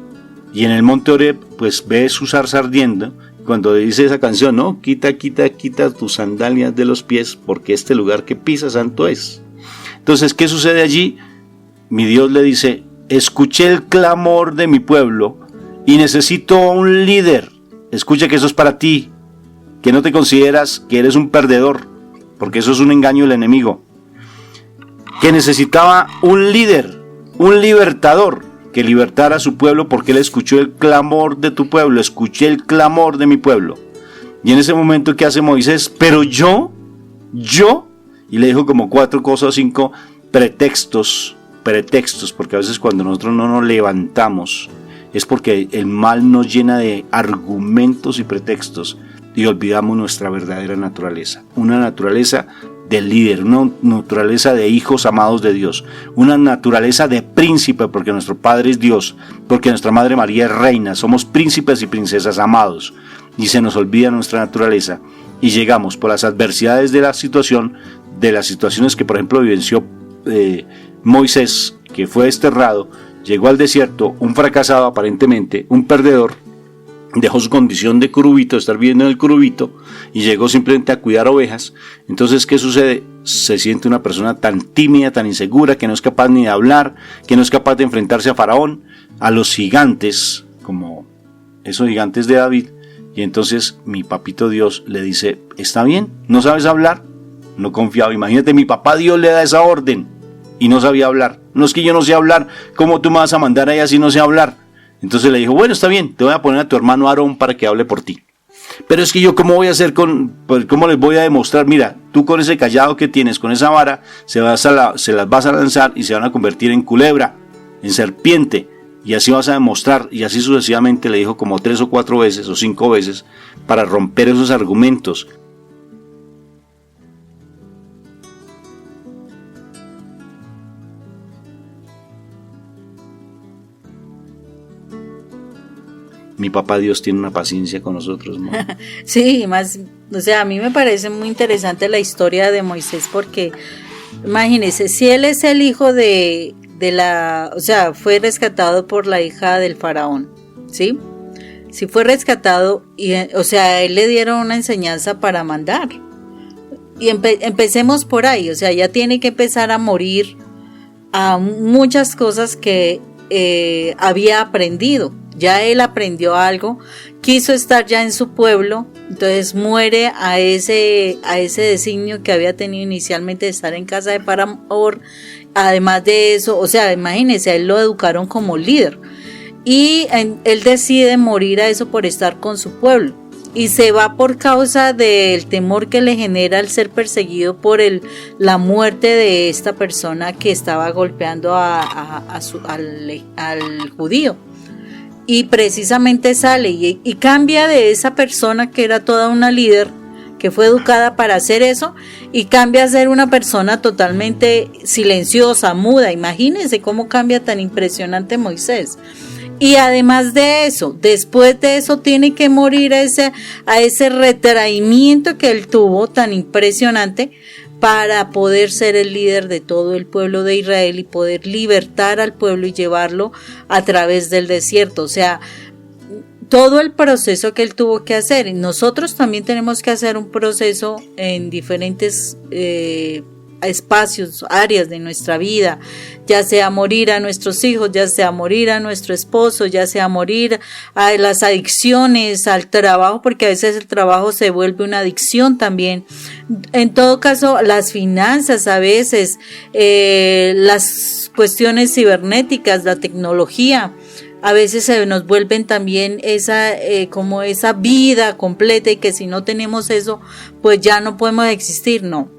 y en el monte Horeb pues ve su zarza ardiendo, cuando dice esa canción, ¿no? Quita tus sandalias de los pies, porque este lugar que pisas santo es. Entonces, ¿qué sucede allí? Mi Dios le dice, escuché el clamor de mi pueblo y necesito un líder. Escucha que eso es para ti, que no te consideras que eres un perdedor, porque eso es un engaño del enemigo. Que necesitaba un líder, un libertador, que libertara a su pueblo, porque él escuchó el clamor de tu pueblo, escuché el clamor de mi pueblo. Y en ese momento, ¿qué hace Moisés? Pero yo, y le dijo como 4 cosas, 5 pretextos, porque a veces cuando nosotros no nos levantamos, es porque el mal nos llena de argumentos y pretextos, y olvidamos nuestra verdadera naturaleza, una naturaleza de líder, una naturaleza de hijos amados de Dios, una naturaleza de príncipe, porque nuestro Padre es Dios, porque nuestra Madre María es reina, somos príncipes y princesas amados, y se nos olvida nuestra naturaleza, y llegamos por las adversidades de la situación, de las situaciones que por ejemplo vivenció Moisés, que fue desterrado, llegó al desierto, un fracasado aparentemente, un perdedor, dejó su condición de curubito, de estar viviendo en el curubito, y llegó simplemente a cuidar ovejas. Entonces, ¿qué sucede? Se siente una persona tan tímida, tan insegura, que no es capaz ni de hablar, que no es capaz de enfrentarse a Faraón, a los gigantes, como esos gigantes de David. Y entonces mi papito Dios le dice, está bien, ¿no sabes hablar? No confiaba. Imagínate, mi papá Dios le da esa orden y no sabía hablar. No es que yo no sé hablar, ¿cómo tú me vas a mandar allá si no sé hablar? Entonces le dijo, bueno, está bien, te voy a poner a tu hermano Aarón para que hable por ti. Pero es que yo, ¿cómo voy a hacer cómo les voy a demostrar? Mira, tú con ese callado que tienes, con esa vara, se las vas a lanzar y se van a convertir en culebra, en serpiente, y así vas a demostrar, y así sucesivamente le dijo como 3 o 4 veces o 5 veces para romper esos argumentos. Mi papá Dios tiene una paciencia con nosotros, ¿no? Sí, más, o sea, a mí me parece muy interesante la historia de Moisés, porque imagínese, si él es el hijo de o sea, fue rescatado por la hija del faraón, ¿sí? Si fue rescatado, y, o sea, a él le dieron una enseñanza para mandar. Y empecemos por ahí, o sea, ya tiene que empezar a morir a muchas cosas que había aprendido. Ya él aprendió algo, quiso estar ya en su pueblo, entonces muere a ese designio que había tenido inicialmente de estar en casa de Faraón. Además de eso, o sea, imagínense, a él lo educaron como líder y él decide morir a eso por estar con su pueblo, y se va por causa del temor que le genera el ser perseguido por la muerte de esta persona que estaba golpeando al judío. Y precisamente sale y cambia de esa persona que era toda una líder, que fue educada para hacer eso, y cambia a ser una persona totalmente silenciosa, muda. Imagínense cómo cambia tan impresionante Moisés. Y además de eso, después de eso tiene que morir a ese retraimiento que él tuvo tan impresionante, para poder ser el líder de todo el pueblo de Israel y poder libertar al pueblo y llevarlo a través del desierto. O sea, todo el proceso que él tuvo que hacer. Y nosotros también tenemos que hacer un proceso en diferentes espacios, áreas de nuestra vida, ya sea morir a nuestros hijos, ya sea morir a nuestro esposo, ya sea morir a las adicciones, al trabajo, porque a veces el trabajo se vuelve una adicción también. En todo caso, las finanzas a veces, las cuestiones cibernéticas, la tecnología, a veces se nos vuelven también como esa vida completa, y que si no tenemos eso, pues ya no podemos existir. No.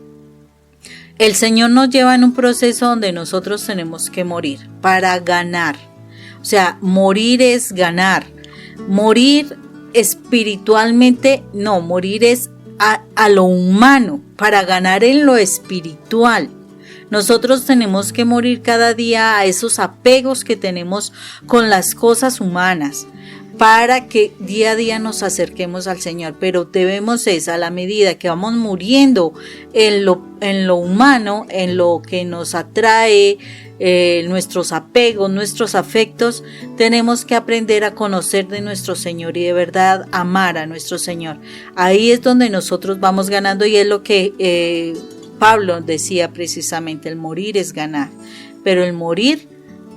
El Señor nos lleva en un proceso donde nosotros tenemos que morir para ganar. O sea, morir es ganar. Morir espiritualmente, no, morir es a lo humano, para ganar en lo espiritual. Nosotros tenemos que morir cada día a esos apegos que tenemos con las cosas humanas, para que día a día nos acerquemos al Señor. Pero debemos a la medida que vamos muriendo en lo humano, en lo que nos atrae, nuestros apegos, nuestros afectos, tenemos que aprender a conocer de nuestro Señor y de verdad amar a nuestro Señor. Ahí es donde nosotros vamos ganando, y es lo que Pablo decía precisamente: el morir es ganar, pero el morir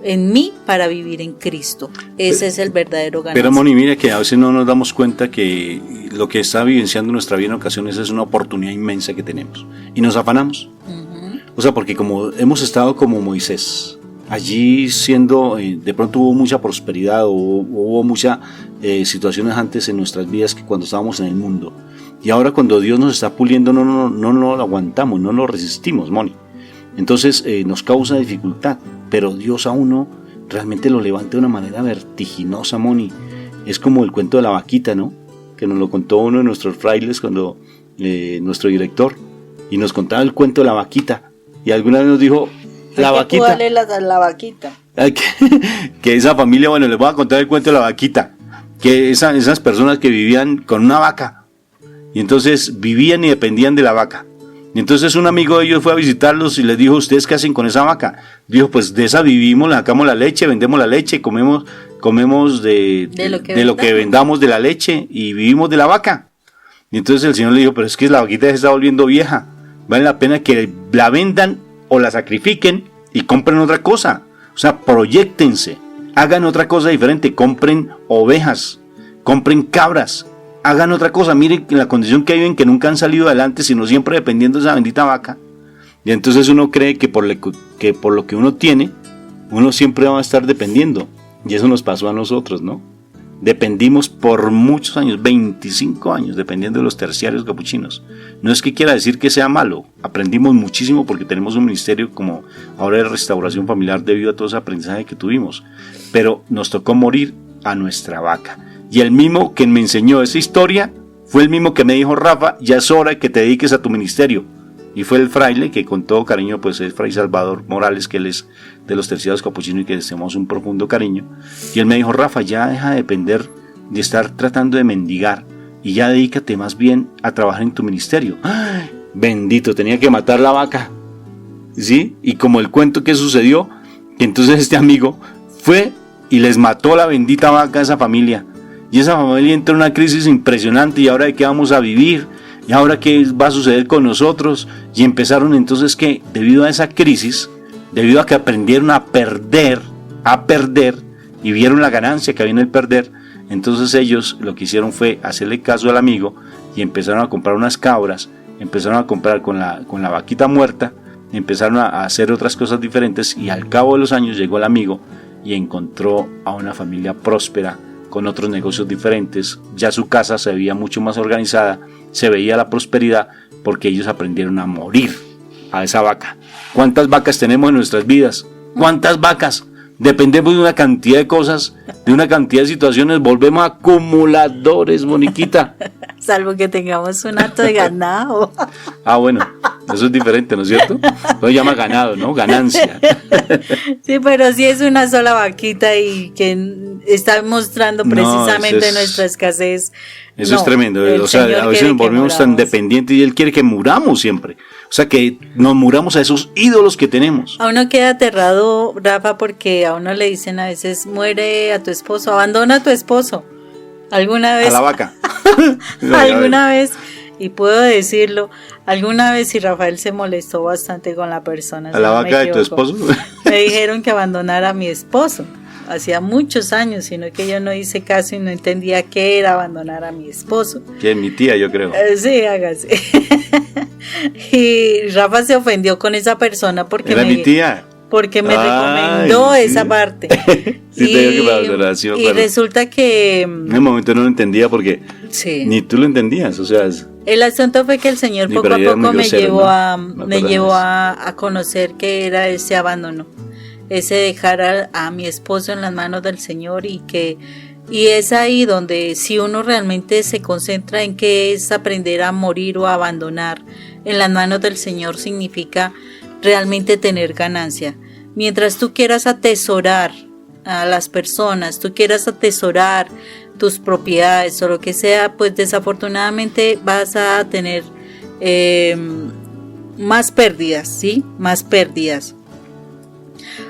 en mí para vivir en Cristo. Ese es el verdadero ganancia. Pero Moni, mira que a veces no nos damos cuenta que lo que está vivenciando nuestra vida en ocasiones es una oportunidad inmensa que tenemos, y nos afanamos. O sea, porque como hemos estado como Moisés, allí siendo, de pronto hubo mucha prosperidad, hubo muchas situaciones antes en nuestras vidas que cuando estábamos en el mundo. Y ahora cuando Dios nos está puliendo no lo aguantamos, no lo resistimos, Moni. Entonces nos causa dificultad, pero Dios a uno realmente lo levanta de una manera vertiginosa, Moni. Es como el cuento de la vaquita, ¿no? Que nos lo contó uno de nuestros frailes cuando nuestro director, y nos contaba el cuento de la vaquita. Y alguna vez nos dijo, la vaquita. ¿Cuál es la vaquita? Que esa familia, bueno, les voy a contar el cuento de la vaquita. Que esas personas que vivían con una vaca, y entonces vivían y dependían de la vaca. Y entonces un amigo de ellos fue a visitarlos y les dijo, ¿ustedes qué hacen con esa vaca? Dijo, pues de esa vivimos, le sacamos la leche, vendemos la leche, comemos de lo que vendamos de la leche, y vivimos de la vaca. Y entonces el Señor le dijo, pero es que la vaquita se está volviendo vieja, vale la pena que la vendan o la sacrifiquen y compren otra cosa. O sea, proyéctense, hagan otra cosa diferente, compren ovejas, compren cabras, hagan otra cosa. Miren la condición que viven, que nunca han salido adelante, sino siempre dependiendo de esa bendita vaca. Y entonces uno cree que por lo que uno tiene, uno siempre va a estar dependiendo. Y eso nos pasó a nosotros, ¿no? Dependimos por muchos años, 25 años, dependiendo de los terciarios capuchinos. No es que quiera decir que sea malo, aprendimos muchísimo porque tenemos un ministerio como ahora de restauración familiar debido a todo ese aprendizaje que tuvimos. Pero nos tocó morir a nuestra vaca. Y el mismo que me enseñó esa historia fue el mismo que me dijo, Rafa, ya es hora que te dediques a tu ministerio. Y fue el fraile que con todo cariño, pues es Fray Salvador Morales, que él es de los terciarios capuchinos y que les tenemos un profundo cariño. Y él me dijo, Rafa, ya deja de depender de estar tratando de mendigar y ya dedícate más bien a trabajar en tu ministerio. ¡Ay! Bendito, tenía que matar la vaca, ¿sí? Y como el cuento que sucedió, que entonces este amigo fue y les mató la bendita vaca a esa familia. Y esa familia entró en una crisis impresionante. ¿Y ahora de qué vamos a vivir? ¿Y ahora qué va a suceder con nosotros? Y empezaron entonces que, debido a esa crisis, debido a que aprendieron a perder, y vieron la ganancia que había en el perder, entonces ellos lo que hicieron fue hacerle caso al amigo y empezaron a comprar unas cabras, empezaron a comprar con la vaquita muerta, empezaron a hacer otras cosas diferentes, y al cabo de los años llegó el amigo y encontró a una familia próspera, con otros negocios diferentes. Ya su casa se veía mucho más organizada, se veía la prosperidad, porque ellos aprendieron a morir a esa vaca. ¿Cuántas vacas tenemos en nuestras vidas? ¿Cuántas vacas? Dependemos de una cantidad de cosas, de una cantidad de situaciones, volvemos acumuladores, Moniquita. Salvo que tengamos un hato de ganado. Ah, bueno, eso es diferente, ¿no es cierto? Lo llama ganado, ¿no? Ganancia. Sí, pero sí es una sola vaquita y que está mostrando precisamente nuestra escasez. Eso es tremendo. O sea, a veces nos volvemos tan dependientes y Él quiere que muramos siempre. O sea, que nos muramos a esos ídolos que tenemos. A uno queda aterrado, Rafa, porque a uno le dicen a veces, muere a tu esposo, abandona a tu esposo. ¿Alguna vez? A la vaca. ¿Alguna vez y puedo decirlo, alguna vez, y Rafael se molestó bastante con la persona. ¿A la vaca de tu esposo? Me dijeron que abandonara a mi esposo. Hacía muchos años, sino que yo no hice caso y no entendía qué era abandonar a mi esposo. Que es mi tía, yo creo. Sí, hágase. Y Rafa se ofendió con esa persona porque era mi tía. Porque me recomendó esa parte. Sí, te digo que me abandonara, sí, y resulta que en el momento no lo entendía porque ni tú lo entendías, o sea, el asunto fue que el Señor poco a poco me llevó a conocer qué era ese abandono, ese dejar a mi esposo en las manos del Señor, y es ahí donde, si uno realmente se concentra en qué es aprender a morir o a abandonar en las manos del Señor, significa realmente tener ganancia. Mientras tú quieras atesorar a las personas, tú quieras atesorar tus propiedades o lo que sea, pues desafortunadamente vas a tener más pérdidas, ¿sí? Más pérdidas.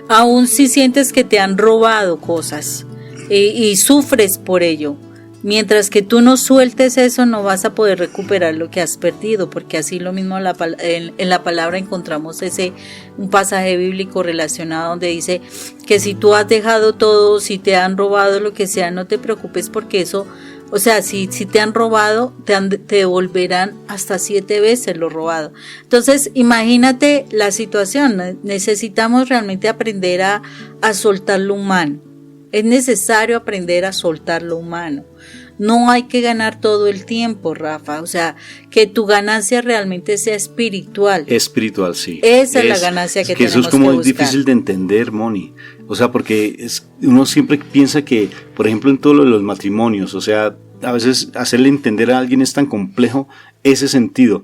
Aún si sientes que te han robado cosas y sufres por ello, mientras que tú no sueltes eso, no vas a poder recuperar lo que has perdido, porque así lo mismo en la palabra encontramos un pasaje bíblico relacionado donde dice que si tú has dejado todo, si te han robado lo que sea, no te preocupes, porque eso, o sea, si te han robado, te devolverán hasta 7 veces lo robado. Entonces, imagínate la situación. Necesitamos realmente aprender a soltar lo humano. Es necesario aprender a soltar lo humano. No hay que ganar todo el tiempo, Rafa. O sea, que tu ganancia realmente sea espiritual. Espiritual, sí. Esa es la ganancia que tenemos que buscar. Eso es como difícil de entender, Moni. O sea, porque uno siempre piensa que, por ejemplo, en todo lo de los matrimonios, o sea, a veces hacerle entender a alguien es tan complejo ese sentido.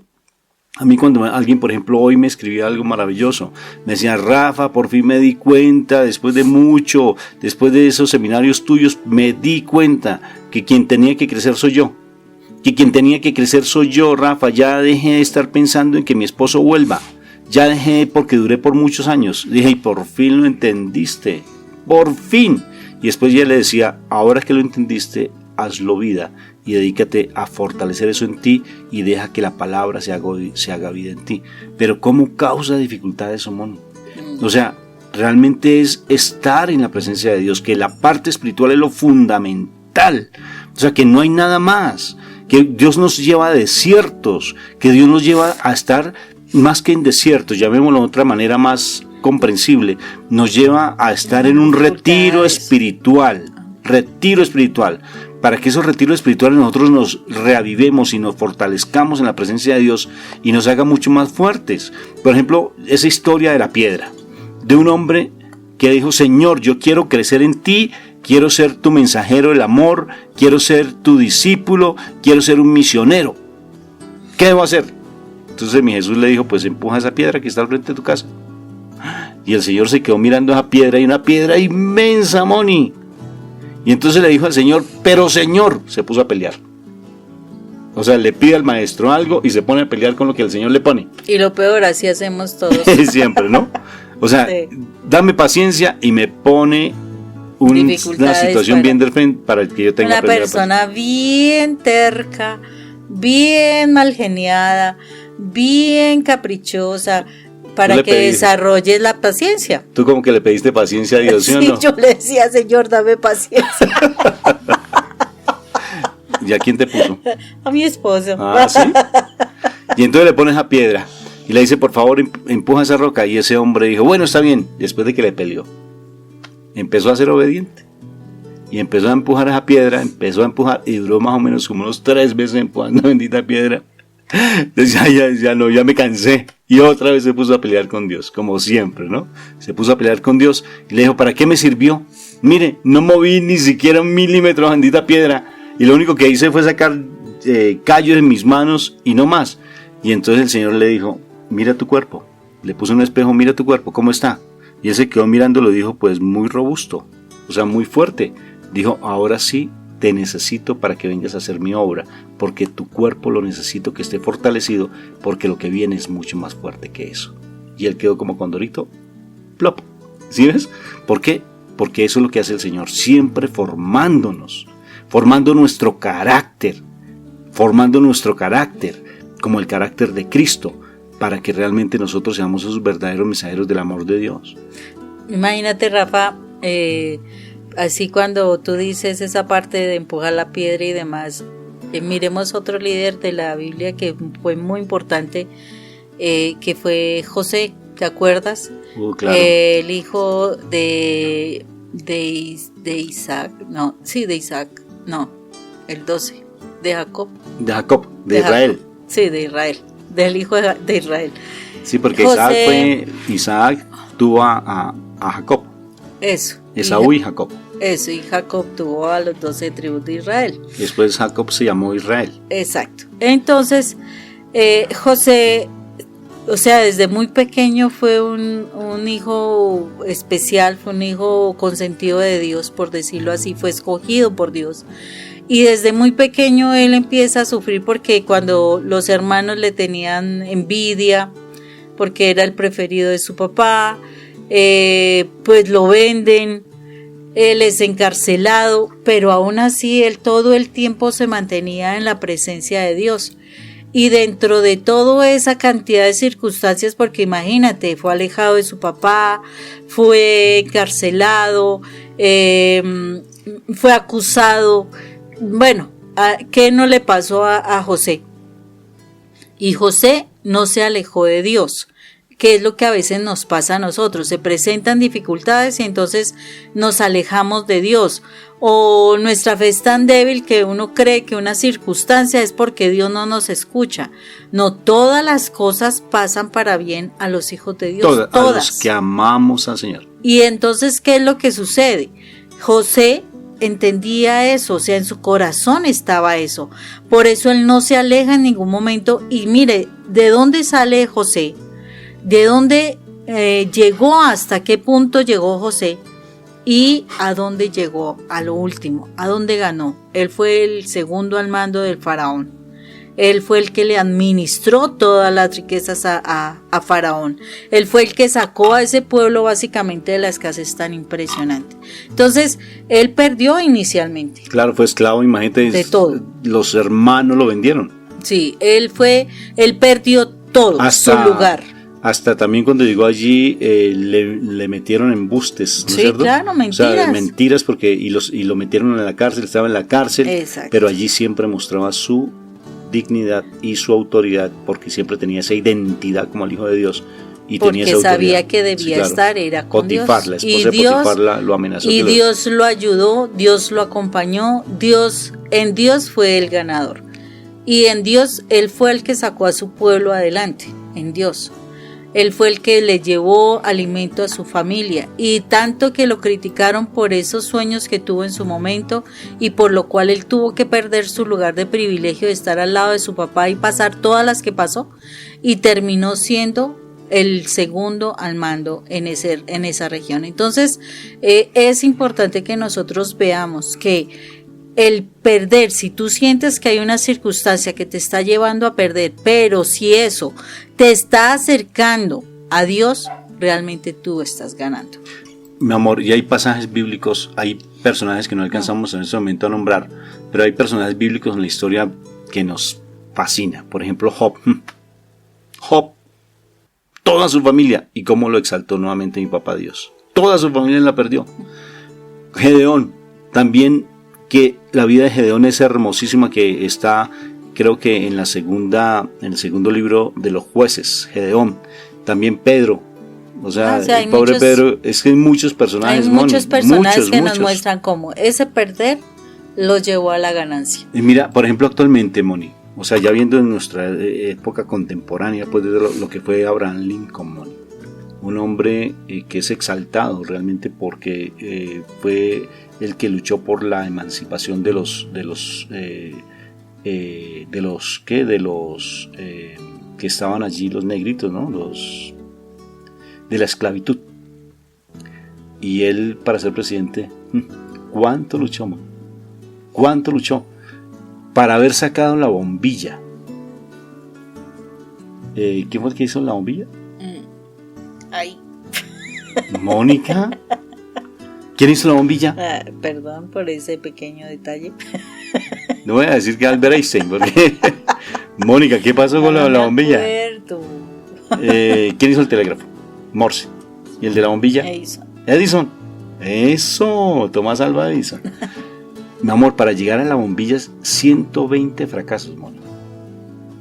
A mí cuando alguien, por ejemplo, hoy me escribía algo maravilloso, me decía: Rafa, por fin me di cuenta, después de esos seminarios tuyos, me di cuenta que quien tenía que crecer soy yo. Que quien tenía que crecer soy yo, Rafa. Ya dejé de estar pensando en que mi esposo vuelva. Ya dejé, porque duré por muchos años. Dije, y por fin lo entendiste. Por fin. Y después ya le decía: ahora que lo entendiste, hazlo vida. Y dedícate a fortalecer eso en ti y deja que la palabra se haga vida en ti. Pero ¿cómo causa dificultades eso, Moni? O sea, realmente es estar en la presencia de Dios, que la parte espiritual es lo fundamental. O sea, que no hay nada más. Que Dios nos lleva a desiertos, que Dios nos lleva a estar más que en desiertos, llamémoslo de otra manera más comprensible, nos lleva a estar en un retiro espiritual. Para que esos retiros espirituales nosotros nos reavivemos y nos fortalezcamos en la presencia de Dios y nos haga mucho más fuertes. Por ejemplo, esa historia de la piedra, de un hombre que dijo: Señor, yo quiero crecer en ti, quiero ser tu mensajero del amor, quiero ser tu discípulo, quiero ser un misionero. ¿Qué debo hacer? Entonces mi Jesús le dijo: pues empuja esa piedra que está al frente de tu casa. Y el Señor se quedó mirando esa piedra, y una piedra inmensa, Moni. Y entonces le dijo al Señor: pero Señor, se puso a pelear. O sea, le pide al maestro algo y se pone a pelear con lo que el Señor le pone. Y lo peor, así hacemos todos. Siempre, ¿no? O sea, sí. Dame paciencia y me pone una situación bien de frente para que yo tenga. Una persona bien terca, bien mal geniada, bien caprichosa, para que desarrolles la paciencia. Tú como que le pediste paciencia a Dios, ¿sí o no? Sí, yo le decía: Señor, dame paciencia. ¿Y a quién te puso? A mi esposo. Ah, ¿sí? Y entonces le pones a piedra y le dice: por favor, empuja esa roca. Y ese hombre dijo: bueno, está bien. Después de que le peleó, empezó a ser obediente y empezó a empujar esa piedra, y duró más o menos como unos 3 veces empujando la bendita piedra. Decía: ya me cansé. Y otra vez se puso a pelear con Dios, como siempre, ¿no? Se puso a pelear con Dios y le dijo: ¿para qué me sirvió? Mire, no moví ni siquiera 1 milímetro la bendita piedra, y lo único que hice fue sacar callos en mis manos y no más. Y entonces el Señor le dijo: mira tu cuerpo. Le puso un espejo: mira tu cuerpo, ¿cómo está? Y él se quedó mirando, lo dijo: pues muy robusto, o sea, muy fuerte. Dijo: ahora sí te necesito para que vengas a hacer mi obra, porque tu cuerpo lo necesito que esté fortalecido, porque lo que viene es mucho más fuerte que eso. Y él quedó como condorito, plop. ¿Sí ves? ¿Por qué? Porque eso es lo que hace el Señor, siempre formando nuestro carácter, como el carácter de Cristo, para que realmente nosotros seamos esos verdaderos mensajeros del amor de Dios. Imagínate, Rafa, así cuando tú dices esa parte de empujar la piedra y demás, miremos otro líder de la Biblia que fue muy importante, que fue José, ¿te acuerdas? Claro. El hijo de Isaac, el 12, de Jacob. De Jacob, de Israel. Jacob. Sí, de Israel, del hijo de Israel. Sí, porque Isaac tuvo a Jacob. Eso. Esaú y Jacob. Eso, y Jacob tuvo a los 12 tribus de Israel. Después Jacob se llamó Israel. Exacto. Entonces, José, o sea, desde muy pequeño fue un hijo especial, fue un hijo consentido de Dios, por decirlo así, fue escogido por Dios. Y desde muy pequeño él empieza a sufrir porque cuando los hermanos le tenían envidia, porque era el preferido de su papá, pues lo venden, él es encarcelado, pero aún así él todo el tiempo se mantenía en la presencia de Dios. Y dentro de toda esa cantidad de circunstancias, porque imagínate, fue alejado de su papá, fue encarcelado, fue acusado. Bueno, ¿qué no le pasó a José? Y José no se alejó de Dios, que es lo que a veces nos pasa a nosotros. Se presentan dificultades y entonces nos alejamos de Dios. O nuestra fe es tan débil que uno cree que una circunstancia es porque Dios no nos escucha. No, todas las cosas pasan para bien a los hijos de Dios. Todas. A los que amamos al Señor. Y entonces, ¿qué es lo que sucede? José entendía eso, o sea, en su corazón estaba eso. Por eso él no se aleja en ningún momento. Y mire, ¿de dónde sale José? ¿De dónde llegó? ¿Hasta qué punto llegó José? ¿Y a dónde llegó? A lo último, ¿a dónde ganó? Él fue el segundo al mando del faraón. Él fue el que le administró todas las riquezas a Faraón. Él fue el que sacó a ese pueblo básicamente de la escasez tan impresionante. Entonces, él perdió inicialmente. Claro, fue esclavo, imagínate. De todo. Los hermanos lo vendieron. Sí, él perdió todo, su lugar. Hasta también cuando llegó allí le metieron embustes, ¿no es cierto? Claro, mentiras. O sea, mentiras porque y lo metieron en la cárcel, estaba en la cárcel. Exacto. Pero allí siempre mostraba su dignidad y su autoridad, porque siempre tenía esa identidad como el Hijo de Dios y porque tenía esa autoridad. Sabía que debía estar, era con Potifar, Dios. La esposa de Potifar lo amenazó. Y Dios lo ayudó, Dios lo acompañó, en Dios fue el ganador. Y en Dios, él fue el que sacó a su pueblo adelante, en Dios. Él fue el que le llevó alimento a su familia, y tanto que lo criticaron por esos sueños que tuvo en su momento y por lo cual él tuvo que perder su lugar de privilegio de estar al lado de su papá y pasar todas las que pasó, y terminó siendo el segundo al mando en esa región. Entonces es importante que nosotros veamos que el perder, si tú sientes que hay una circunstancia que te está llevando a perder, pero si eso te está acercando a Dios, realmente tú estás ganando. Mi amor, y hay pasajes bíblicos, hay personajes que no alcanzamos en este momento a nombrar, pero hay personajes bíblicos en la historia que nos fascina. Por ejemplo, Job, toda su familia, y cómo lo exaltó nuevamente mi papá Dios. Toda su familia la perdió. Gedeón, también, que la vida de Gedeón es hermosísima, que está, creo que en el segundo libro de los jueces, Gedeón. También Pedro, o sea el pobre Pedro, es que hay muchos personajes. Hay muchos personajes que nos muestran cómo ese perder los llevó a la ganancia. Y mira, por ejemplo, actualmente, Moni, o sea, ya viendo en nuestra época contemporánea, pues de lo que fue Abraham Lincoln, Moni, un hombre que es exaltado realmente porque fue el que luchó por la emancipación de los que estaban allí, los negritos, ¿no? Los de la esclavitud. Y él, para ser presidente, ¿cuánto luchó, man? ¿Cuánto luchó para haber sacado la bombilla? ¿Quién fue el que hizo la bombilla? Ay. Mónica. ¿Quién hizo la bombilla? Perdón por ese pequeño detalle. No voy a decir que Albert Einstein, Mónica, ¿qué pasó con la bombilla? Acuerdo. ¿Quién hizo el telégrafo? Morse. ¿Y el de la bombilla? Edison. Eso, Tomás Alva Edison. Mi amor, para llegar a la bombilla 120 fracasos, Mónica.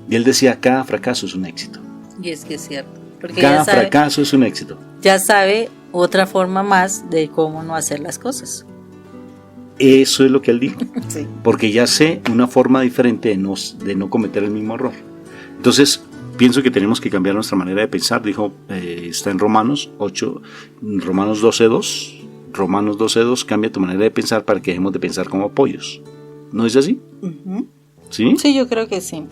Y él decía, cada fracaso es un éxito. Y es que es cierto. Porque Cada fracaso es un éxito. Ya sabe otra forma más de cómo no hacer las cosas. Eso es lo que él dijo. Sí. Porque ya sé una forma diferente de no cometer el mismo error. Entonces, pienso que tenemos que cambiar nuestra manera de pensar. Dijo, está en Romanos 12:2. Romanos 12:2, cambia tu manera de pensar para que dejemos de pensar como pollos. ¿No es así? Uh-huh. ¿Sí? Sí, yo creo que sí.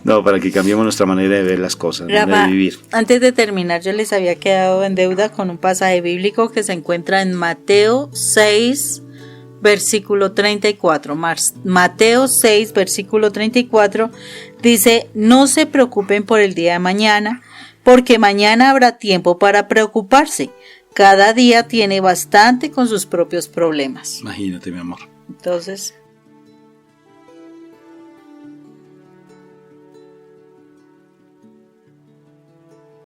No, para que cambiemos nuestra manera de ver las cosas, Rafa, de vivir. Antes de terminar, yo les había quedado en deuda con un pasaje bíblico que se encuentra en Mateo 6, versículo 34. Mateo 6, versículo 34 dice, no se preocupen por el día de mañana, porque mañana habrá tiempo para preocuparse. Cada día tiene bastante con sus propios problemas. Imagínate, mi amor. Entonces,